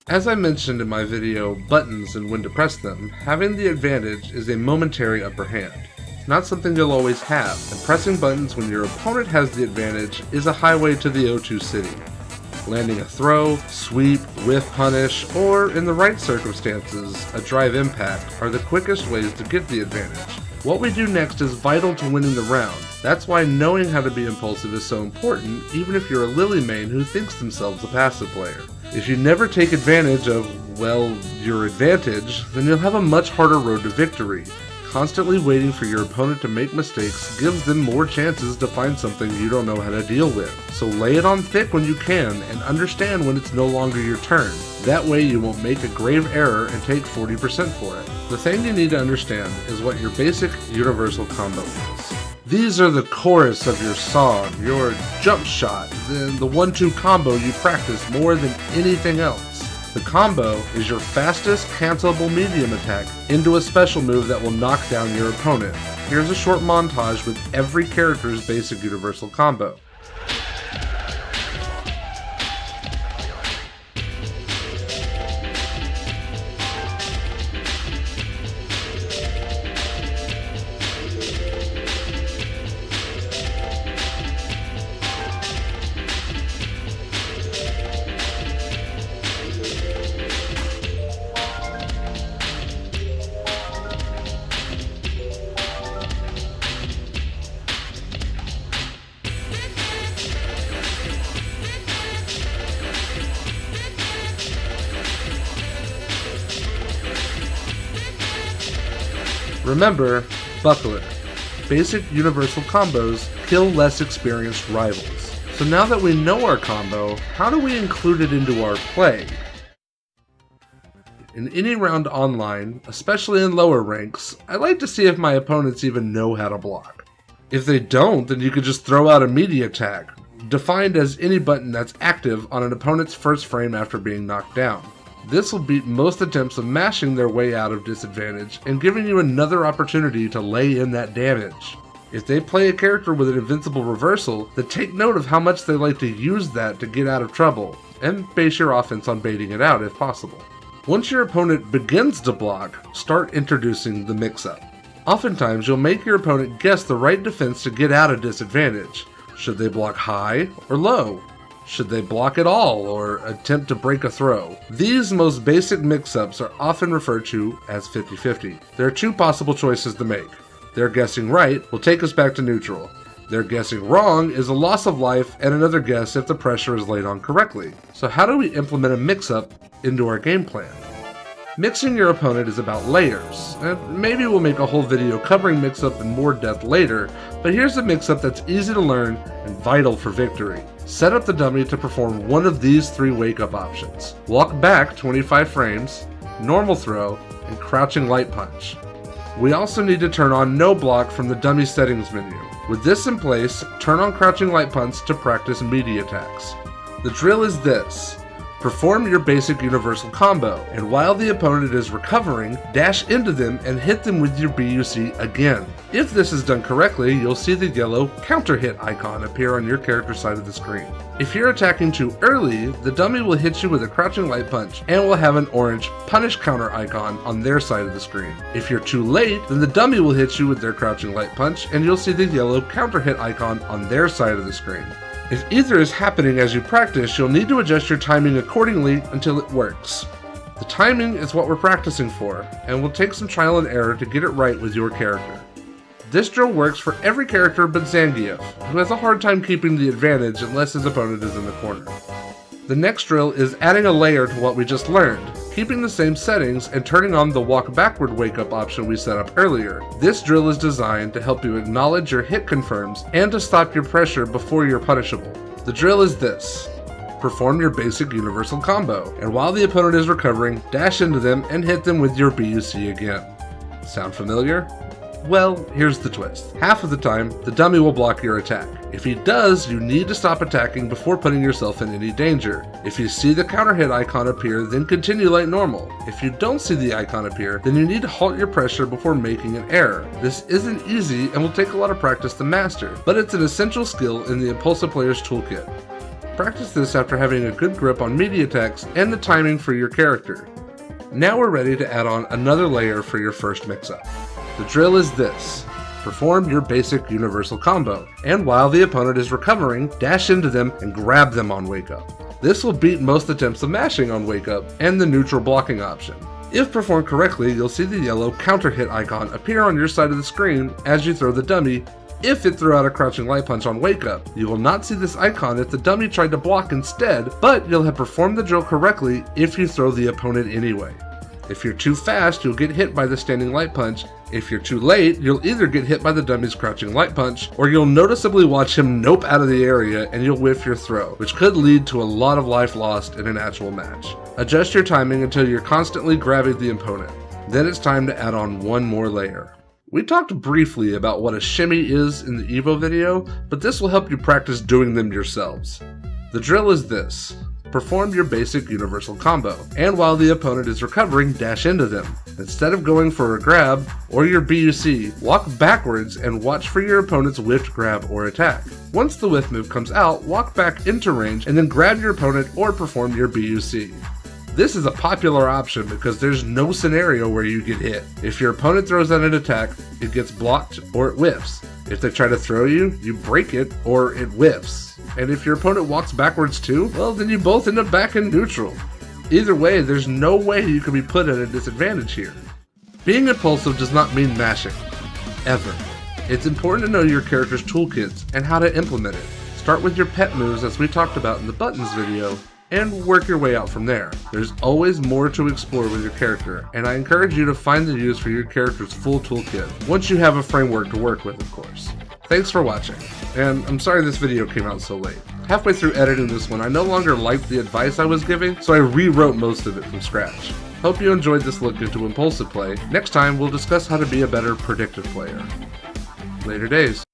[SPEAKER 2] As I mentioned in my video, buttons and when to press them, having the advantage is a momentary upper hand. It's not something you'll always have, and pressing buttons when your opponent has the advantage is a highway to the O2 city. Landing a throw, sweep, whiff punish, or, in the right circumstances, a drive impact are the quickest ways to get the advantage. What we do next is vital to winning the round. That's why knowing how to be impulsive is so important, even if you're a Lily main who thinks themselves a passive player. If you never take advantage of, well, your advantage, then you'll have a much harder road to victory. Constantly waiting for your opponent to make mistakes gives them more chances to find something you don't know how to deal with. So lay it on thick when you can, and understand when it's no longer your turn. That way you won't make a grave error and take 40% for it. The thing you need to understand is what your basic universal combo is. These are the chorus of your song, your jump shot, then the 1-2 combo you practice more than anything else. The combo is your fastest cancelable medium attack into a special move that will knock down your opponent. Here's a short montage with every character's basic universal combo. Remember, buckle it. Basic universal combos kill less experienced rivals. So now that we know our combo, how do we include it into our play? In any round online, especially in lower ranks, I like to see if my opponents even know how to block. If they don't, then you could just throw out a media attack, defined as any button that's active on an opponent's first frame after being knocked down. This will beat most attempts of mashing their way out of disadvantage and giving you another opportunity to lay in that damage. If they play a character with an invincible reversal, then take note of how much they like to use that to get out of trouble, and base your offense on baiting it out if possible. Once your opponent begins to block, start introducing the mix-up. Oftentimes you'll make your opponent guess the right defense to get out of disadvantage. Should they block high or low? Should they block at all or attempt to break a throw? These most basic mix-ups are often referred to as 50-50. There are two possible choices to make. Their guessing right will take us back to neutral. Their guessing wrong is a loss of life and another guess if the pressure is laid on correctly. So how do we implement a mix-up into our game plan? Mixing your opponent is about layers, and maybe we'll make a whole video covering mix-up in more depth later, but here's a mix-up that's easy to learn and vital for victory. Set up the dummy to perform one of these three wake-up options. Walk back 25 frames, normal throw, and crouching light punch. We also need to turn on no block from the dummy settings menu. With this in place, turn on crouching light punch to practice media attacks. The drill is this. Perform your basic universal combo, and while the opponent is recovering, dash into them and hit them with your BUC again. If this is done correctly, you'll see the yellow counter hit icon appear on your character's side of the screen. If you're attacking too early, the dummy will hit you with a crouching light punch and will have an orange punish counter icon on their side of the screen. If you're too late, then the dummy will hit you with their crouching light punch and you'll see the yellow counter hit icon on their side of the screen. If either is happening as you practice, you'll need to adjust your timing accordingly until it works. The timing is what we're practicing for, and will take some trial and error to get it right with your character. This drill works for every character but Zangief, who has a hard time keeping the advantage unless his opponent is in the corner. The next drill is adding a layer to what we just learned. keeping the same settings and turning on the walk backward wake up option we set up earlier. This drill is designed to help you acknowledge your hit confirms and to stop your pressure before you're punishable. The drill is this. Perform your basic universal combo, and while the opponent is recovering, dash into them and hit them with your BUC again. Sound familiar? Well, here's the twist. Half of the time, the dummy will block your attack. If he does, you need to stop attacking before putting yourself in any danger. If you see the counter hit icon appear, then continue like normal. If you don't see the icon appear, then you need to halt your pressure before making an error. This isn't easy and will take a lot of practice to master, but it's an essential skill in the Impulsive Player's Toolkit. Practice this after having a good grip on media attacks and the timing for your character. Now we're ready to add on another layer for your first mix-up. The drill is this. Perform your basic universal combo, and while the opponent is recovering, dash into them and grab them on wake up. This will beat most attempts of mashing on wake up and the neutral blocking option. If performed correctly, you'll see the yellow counter hit icon appear on your side of the screen as you throw the dummy. If it threw out a crouching light punch on wake up, you will not see this icon if the dummy tried to block instead, but you'll have performed the drill correctly if you throw the opponent anyway. If you're too fast, you'll get hit by the standing light punch. If you're too late, you'll either get hit by the dummy's crouching light punch, or you'll noticeably watch him nope out of the area and you'll whiff your throw, which could lead to a lot of life lost in an actual match. Adjust your timing until you're constantly grabbing the opponent. Then it's time to add on one more layer. We talked briefly about what a shimmy is in the Evo video, but this will help you practice doing them yourselves. The drill is this. Perform your basic universal combo, and while the opponent is recovering, dash into them. Instead of going for a grab or your BUC, walk backwards and watch for your opponent's whiffed grab or attack. Once the whiff move comes out, walk back into range and then grab your opponent or perform your BUC. This is a popular option because there's no scenario where you get hit. If your opponent throws out an attack, it gets blocked or it whiffs. If they try to throw you, you break it or it whiffs. And if your opponent walks backwards too, well then you both end up back in neutral. Either way, there's no way you can be put at a disadvantage here. Being impulsive does not mean mashing. Ever. It's important to know your character's toolkits and how to implement it. Start with your pet moves as we talked about in the buttons video, and work your way out from there. There's always more to explore with your character, and I encourage you to find the use for your character's full toolkit, once you have a framework to work with, of course. Thanks for watching, and I'm sorry this video came out so late. Halfway through editing this one, I no longer liked the advice I was giving, so I rewrote most of it from scratch. Hope you enjoyed this look into impulsive play. Next time, we'll discuss how to be a better predictive player. Later days.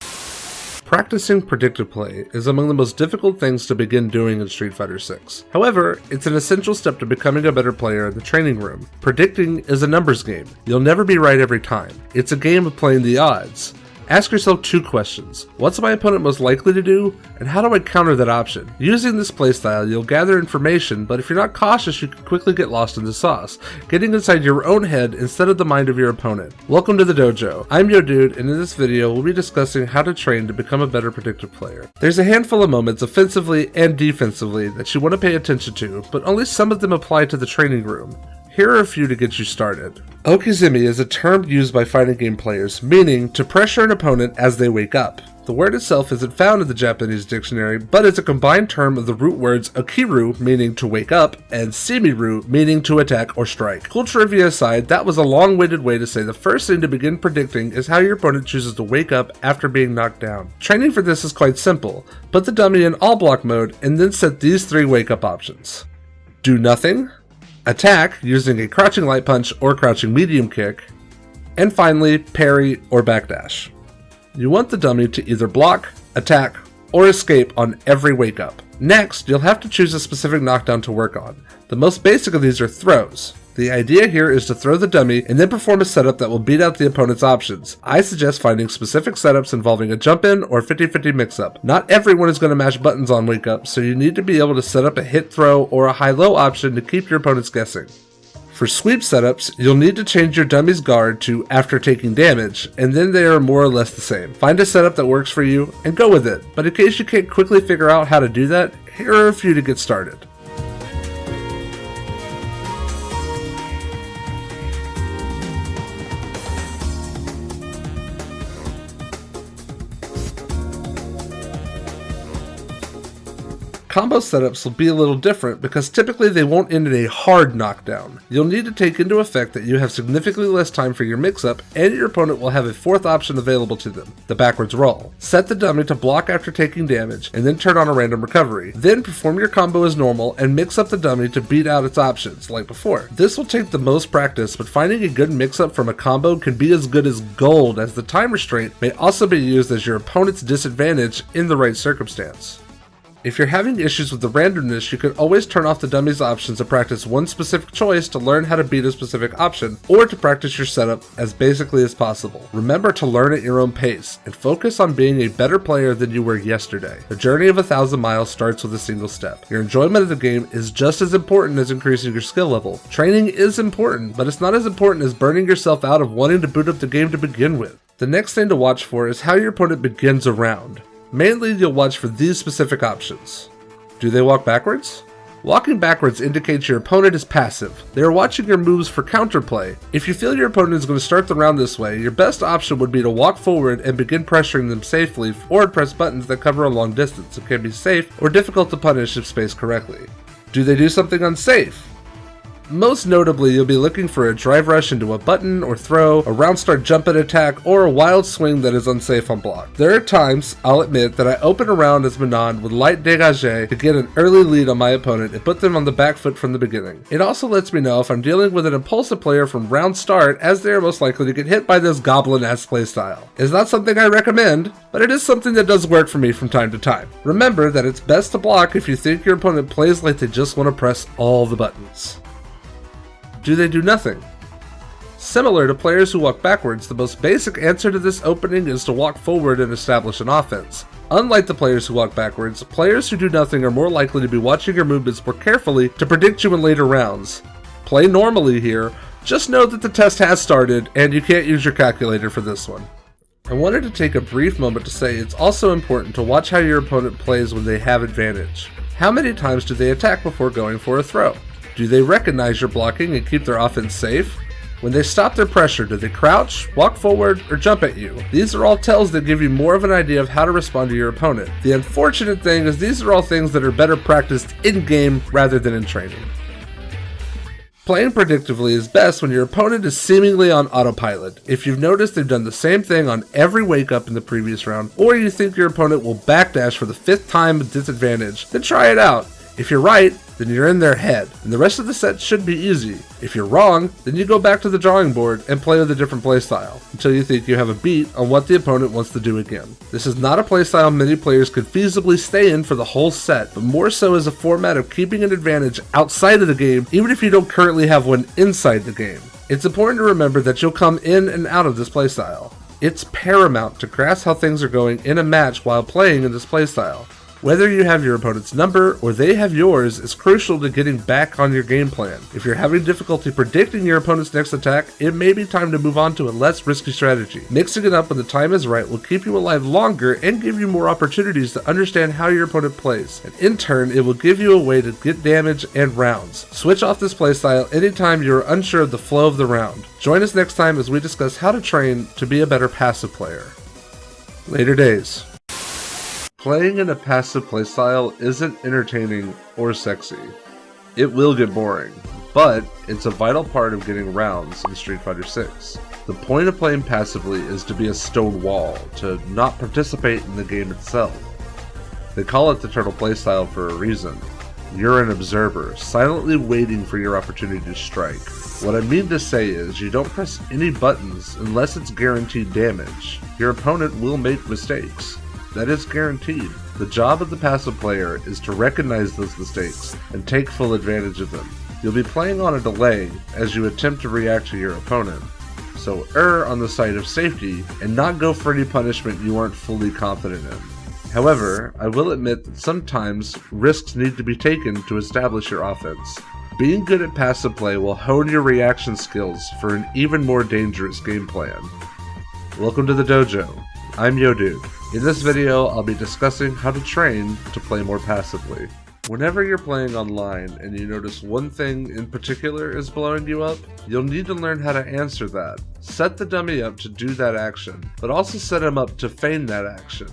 [SPEAKER 2] Practicing predictive play is among the most difficult things to begin doing in Street Fighter 6. However, it's an essential step to becoming a better player in the training room. Predicting is a numbers game. You'll never be right every time. It's a game of playing the odds. Ask yourself two questions. What's my opponent most likely to do? And how do I counter that option? Using this playstyle, you'll gather information, but if you're not cautious, you can quickly get lost in the sauce, getting inside your own head instead of the mind of your opponent. Welcome to the dojo. I'm Yo Dude, and in this video, we'll be discussing how to train to become a better predictive player. There's a handful of moments, offensively and defensively, that you want to pay attention to, but only some of them apply to the training room. Here are a few to get you started. Okizumi is a term used by fighting game players, meaning to pressure an opponent as they wake up. The word itself isn't found in the Japanese dictionary, but it's a combined term of the root words okiru, meaning to wake up, and simiru, meaning to attack or strike. Cool trivia aside, that was a long-winded way to say the first thing to begin predicting is how your opponent chooses to wake up after being knocked down. Training for this is quite simple. Put the dummy in all block mode, and then set these three wake-up options. Do nothing. Attack using a crouching light punch or crouching medium kick, and finally parry or backdash. You want the dummy to either block, attack, or escape on every wake up. Next, you'll have to choose a specific knockdown to work on. The most basic of these are throws. The idea here is to throw the dummy and then perform a setup that will beat out the opponent's options. I suggest finding specific setups involving a jump in or 50-50 mix up. Not everyone is going to mash buttons on wake up, so you need to be able to set up a hit throw or a high-low option to keep your opponents guessing. For sweep setups, you'll need to change your dummy's guard to after taking damage, and then they are more or less the same. Find a setup that works for you and go with it, but in case you can't quickly figure out how to do that, here are a few to get started. combo setups will be a little different because typically they won't end in a hard knockdown. You'll need to take into effect that you have significantly less time for your mix-up, and your opponent will have a fourth option available to them, the backwards roll. Set the dummy to block after taking damage, and then turn on a random recovery. Then perform your combo as normal and mix up the dummy to beat out its options, like before. This will take the most practice, but finding a good mix-up from a combo can be as good as gold, as the time restraint may also be used as your opponent's disadvantage in the right circumstance. If you're having issues with the randomness, you can always turn off the dummy's options to practice one specific choice to learn how to beat a specific option, or to practice your setup as basically as possible. Remember to learn at your own pace, and focus on being a better player than you were yesterday. The journey of 1,000 miles starts with a single step. Your enjoyment of the game is just as important as increasing your skill level. Training is important, but it's not as important as burning yourself out of wanting to boot up the game to begin with. The next thing to watch for is how your opponent begins a round. Mainly, you'll watch for these specific options. Do they walk backwards? Walking backwards indicates your opponent is passive. They are watching your moves for counterplay. If you feel your opponent is going to start the round this way, your best option would be to walk forward and begin pressuring them safely, or press buttons that cover a long distance. It can be safe or difficult to punish if spaced correctly. Do they do something unsafe? Most notably, you'll be looking for a drive rush into a button or throw, a round start jump and attack, or a wild swing that is unsafe on block. There are times, I'll admit, that I open a round as Manon with light dégagé to get an early lead on my opponent and put them on the back foot from the beginning. It also lets me know if I'm dealing with an impulsive player from round start, as they are most likely to get hit by this goblin-ass playstyle. It's not something I recommend, but it is something that does work for me from time to time. Remember that it's best to block if you think your opponent plays like they just want to press all the buttons. Do they do nothing? Similar to players who walk backwards, the most basic answer to this opening is to walk forward and establish an offense. Unlike the players who walk backwards, players who do nothing are more likely to be watching your movements more carefully to predict you in later rounds. Play normally here, just know that the test has started and you can't use your calculator for this one. I wanted to take a brief moment to say it's also important to watch how your opponent plays when they have advantage. How many times do they attack before going for a throw? Do they recognize your blocking and keep their offense safe? When they stop their pressure, do they crouch, walk forward, or jump at you? These are all tells that give you more of an idea of how to respond to your opponent. The unfortunate thing is these are all things that are better practiced in-game rather than in training. Playing predictively is best when your opponent is seemingly on autopilot. If you've noticed they've done the same thing on every wake-up in the previous round, or you think your opponent will backdash for the 5th time with disadvantage, then try it out. If you're right, then you're in their head, and the rest of the set should be easy. If you're wrong, then you go back to the drawing board and play with a different playstyle, until you think you have a beat on what the opponent wants to do again. This is not a playstyle many players could feasibly stay in for the whole set, but more so as a format of keeping an advantage outside of the game, even if you don't currently have one inside the game. It's important to remember that you'll come in and out of this playstyle. It's paramount to grasp how things are going in a match while playing in this playstyle. Whether you have your opponent's number or they have yours is crucial to getting back on your game plan. If you're having difficulty predicting your opponent's next attack, it may be time to move on to a less risky strategy. Mixing it up when the time is right will keep you alive longer and give you more opportunities to understand how your opponent plays, and in turn it will give you a way to get damage and rounds. Switch off this playstyle anytime you are unsure of the flow of the round. Join us next time as we discuss how to train to be a better passive player. Later days. Playing in a passive playstyle isn't entertaining or sexy. It will get boring, but it's a vital part of getting rounds in Street Fighter 6. The point of playing passively is to be a stone wall, to not participate in the game itself. They call it the turtle playstyle for a reason. You're an observer, silently waiting for your opportunity to strike. What I mean to say is, you don't press any buttons unless it's guaranteed damage. Your opponent will make mistakes. That is guaranteed. The job of the passive player is to recognize those mistakes and take full advantage of them. You'll be playing on a delay as you attempt to react to your opponent, so err on the side of safety and not go for any punishment you aren't fully confident in. However, I will admit that sometimes risks need to be taken to establish your offense. Being good at passive play will hone your reaction skills for an even more dangerous game plan. Welcome to the dojo. I'm YoDude. In this video, I'll be discussing how to train to play more passively. Whenever you're playing online and you notice one thing in particular is blowing you up, you'll need to learn how to answer that. Set the dummy up to do that action, but also set him up to feign that action.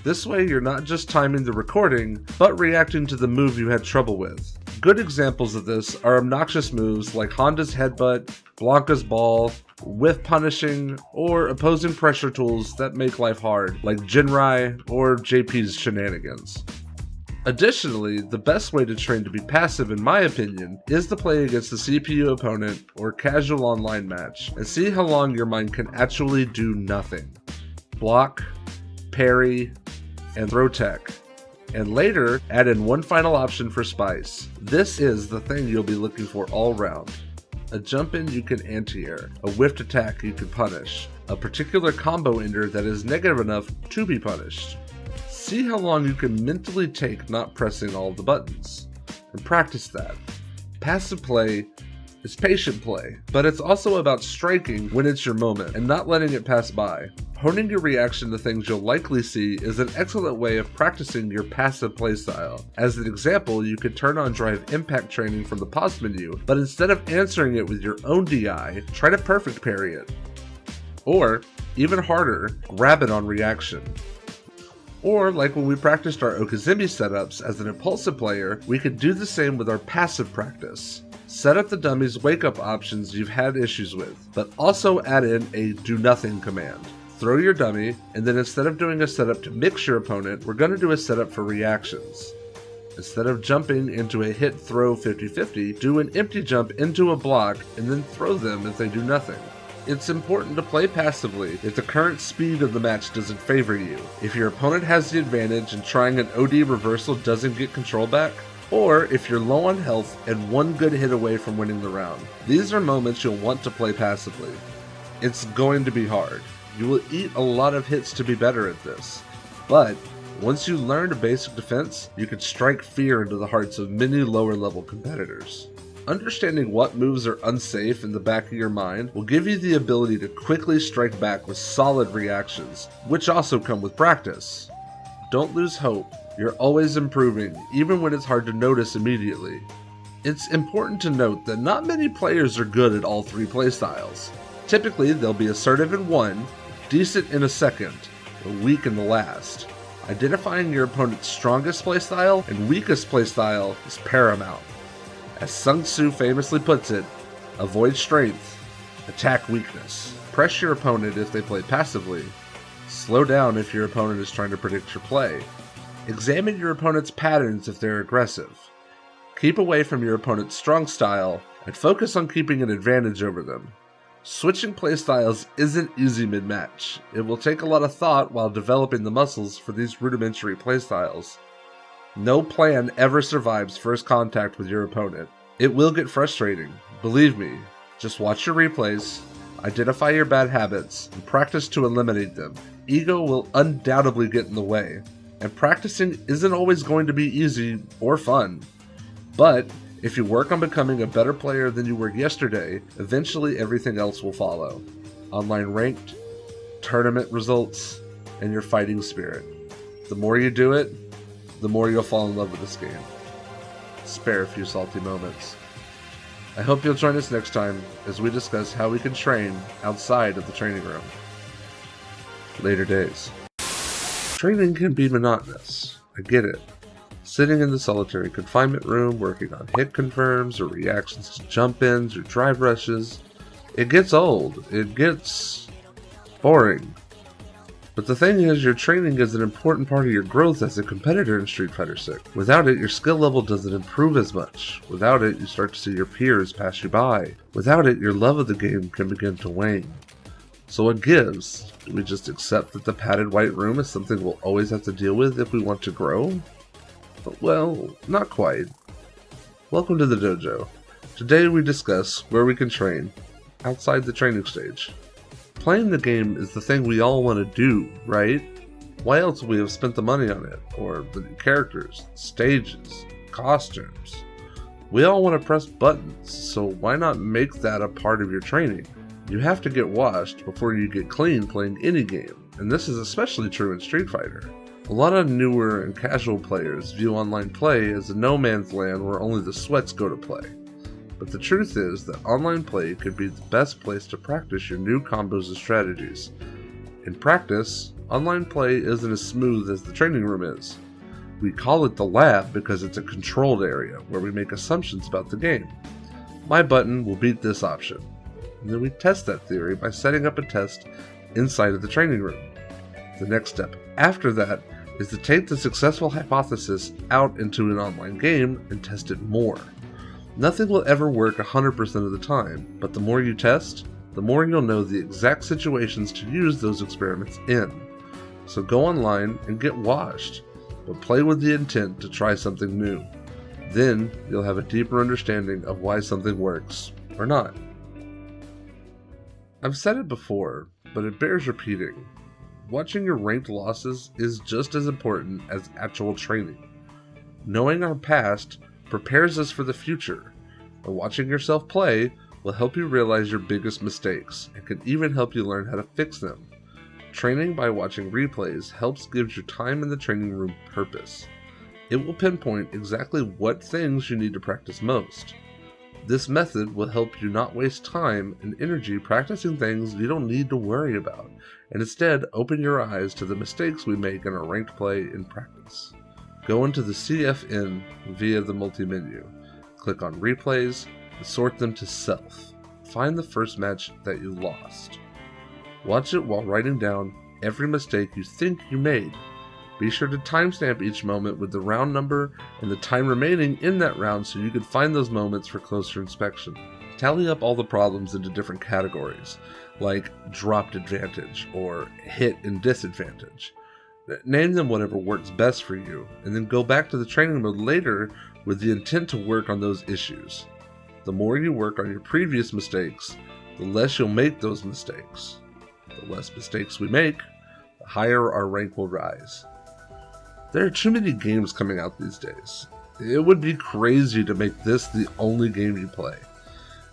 [SPEAKER 2] This way you're not just timing the recording, but reacting to the move you had trouble with. Good examples of this are obnoxious moves like Honda's headbutt, Blanca's ball, whiff punishing, or opposing pressure tools that make life hard, like Jinrai or JP's shenanigans. Additionally, the best way to train to be passive, in my opinion, is to play against a CPU opponent or casual online match and see how long your mind can actually do nothing. Block, parry, and throw tech. And later, add in one final option for spice. This is the thing you'll be looking for all round. A jump in you can anti-air, a whiffed attack you can punish, a particular combo ender that is negative enough to be punished. See how long you can mentally take not pressing all the buttons, and practice that. Passive play is patient play, but it's also about striking when it's your moment and not letting it pass by. Honing your reaction to things you'll likely see is an excellent way of practicing your passive playstyle. As an example, you could turn on drive impact training from the pause menu, but instead of answering it with your own DI, try to perfect parry it. Or, even harder, grab it on reaction. Or, like when we practiced our Okazumi setups as an impulsive player, we could do the same with our passive practice. Set up the dummy's wake-up options you've had issues with, but also add in a do-nothing command. Throw your dummy, and then instead of doing a setup to mix your opponent, we're going to do a setup for reactions. Instead of jumping into a hit-throw 50-50, do an empty jump into a block and then throw them if they do nothing. It's important to play passively if the current speed of the match doesn't favor you, if your opponent has the advantage and trying an OD reversal doesn't get control back, or if you're low on health and one good hit away from winning the round. These are moments you'll want to play passively. It's going to be hard. You will eat a lot of hits to be better at this, but once you learn a basic defense, you can strike fear into the hearts of many lower level competitors. Understanding what moves are unsafe in the back of your mind will give you the ability to quickly strike back with solid reactions, which also come with practice. Don't lose hope. You're always improving, even when it's hard to notice immediately. It's important to note that not many players are good at all three playstyles. Typically, they'll be assertive in one, decent in a second, or weak in the last. Identifying your opponent's strongest playstyle and weakest playstyle is paramount. As Sun Tzu famously puts it, avoid strength, attack weakness. Press your opponent if they play passively. Slow down if your opponent is trying to predict your play. Examine your opponent's patterns if they're aggressive. Keep away from your opponent's strong style and focus on keeping an advantage over them. Switching playstyles isn't easy mid-match. It will take a lot of thought while developing the muscles for these rudimentary playstyles. No plan ever survives first contact with your opponent. It will get frustrating, believe me. Just watch your replays, identify your bad habits, and practice to eliminate them. Ego will undoubtedly get in the way, and practicing isn't always going to be easy or fun. But if you work on becoming a better player than you were yesterday, eventually everything else will follow. Online ranked, tournament results, and your fighting spirit. The more you do it, the more you'll fall in love with this game. Spare a few salty moments. I hope you'll join us next time as we discuss how we can train outside of the training room. Later days. Training can be monotonous. I get it. Sitting in the solitary confinement room, working on hit confirms or reactions to jump-ins or drive rushes. It gets old. It gets boring. But the thing is, your training is an important part of your growth as a competitor in Street Fighter 6. Without it, your skill level doesn't improve as much. Without it, you start to see your peers pass you by. Without it, your love of the game can begin to wane. So what gives? Do we just accept that the padded white room is something we'll always have to deal with if we want to grow? But, well, not quite. Welcome to the dojo. Today we discuss where we can train outside the training stage. Playing the game is the thing we all want to do, right? Why else would we have spent the money on it? Or the new characters, stages, costumes? We all want to press buttons, so why not make that a part of your training? You have to get washed before you get clean playing any game, and this is especially true in Street Fighter. A lot of newer and casual players view online play as a no man's land where only the sweats go to play. But the truth is that online play could be the best place to practice your new combos and strategies. In practice, online play isn't as smooth as the training room is. We call it the lab because it's a controlled area where we make assumptions about the game. My button will beat this option. And then we test that theory by setting up a test inside of the training room. The next step after that is to take the successful hypothesis out into an online game and test it more. Nothing will ever work 100% of the time, but the more you test, the more you'll know the exact situations to use those experiments in. So go online and get washed, but play with the intent to try something new. Then you'll have a deeper understanding of why something works or not. I've said it before, but it bears repeating. Watching your ranked losses is just as important as actual training. Knowing our past prepares us for the future, and watching yourself play will help you realize your biggest mistakes and can even help you learn how to fix them. Training by watching replays helps give your time in the training room purpose. It will pinpoint exactly what things you need to practice most. This method will help you not waste time and energy practicing things you don't need to worry about, and instead open your eyes to the mistakes we make in our ranked play in practice. Go into the CFN via the multi-menu. Click on Replays and sort them to Self. Find the first match that you lost. Watch it while writing down every mistake you think you made. Be sure to timestamp each moment with the round number and the time remaining in that round so you can find those moments for closer inspection. Tally up all the problems into different categories, like dropped advantage or hit and disadvantage. Name them whatever works best for you, and then go back to the training mode later with the intent to work on those issues. The more you work on your previous mistakes, the less you'll make those mistakes. The less mistakes we make, the higher our rank will rise. There are too many games coming out these days. It would be crazy to make this the only game you play.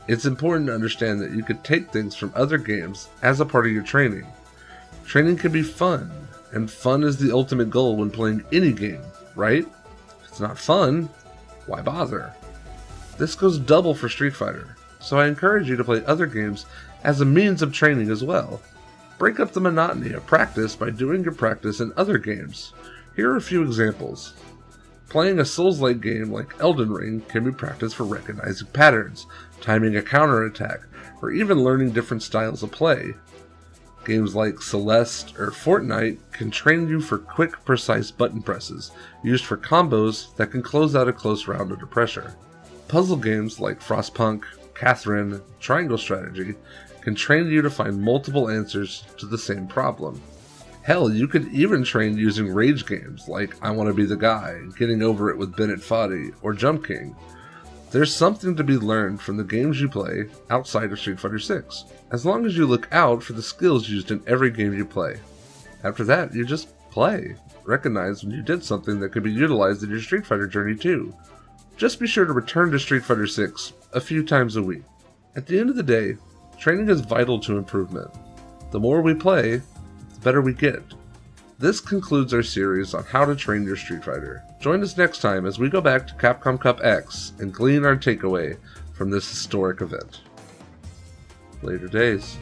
[SPEAKER 2] It's important to understand that you could take things from other games as a part of your training. Training can be fun, and fun is the ultimate goal when playing any game, right? If it's not fun, why bother? This goes double for Street Fighter, so I encourage you to play other games as a means of training as well. Break up the monotony of practice by doing your practice in other games. Here are a few examples. Playing a Souls-like game like Elden Ring can be practiced for recognizing patterns, timing a counterattack, or even learning different styles of play. Games like Celeste or Fortnite can train you for quick, precise button presses, used for combos that can close out a close round under pressure. Puzzle games like Frostpunk, Catherine, Triangle Strategy can train you to find multiple answers to the same problem. Hell, you could even train using rage games like I Want to Be the Guy, Getting Over It with Bennett Foddy, or Jump King. There's something to be learned from the games you play outside of Street Fighter 6, as long as you look out for the skills used in every game you play. After that, you just play. Recognize when you did something that could be utilized in your Street Fighter journey too. Just be sure to return to Street Fighter 6 a few times a week. At the end of the day, training is vital to improvement. The more we play, the better we get. This concludes our series on how to train your Street Fighter. Join us next time as we go back to Capcom Cup X and glean our takeaway from this historic event. Later days.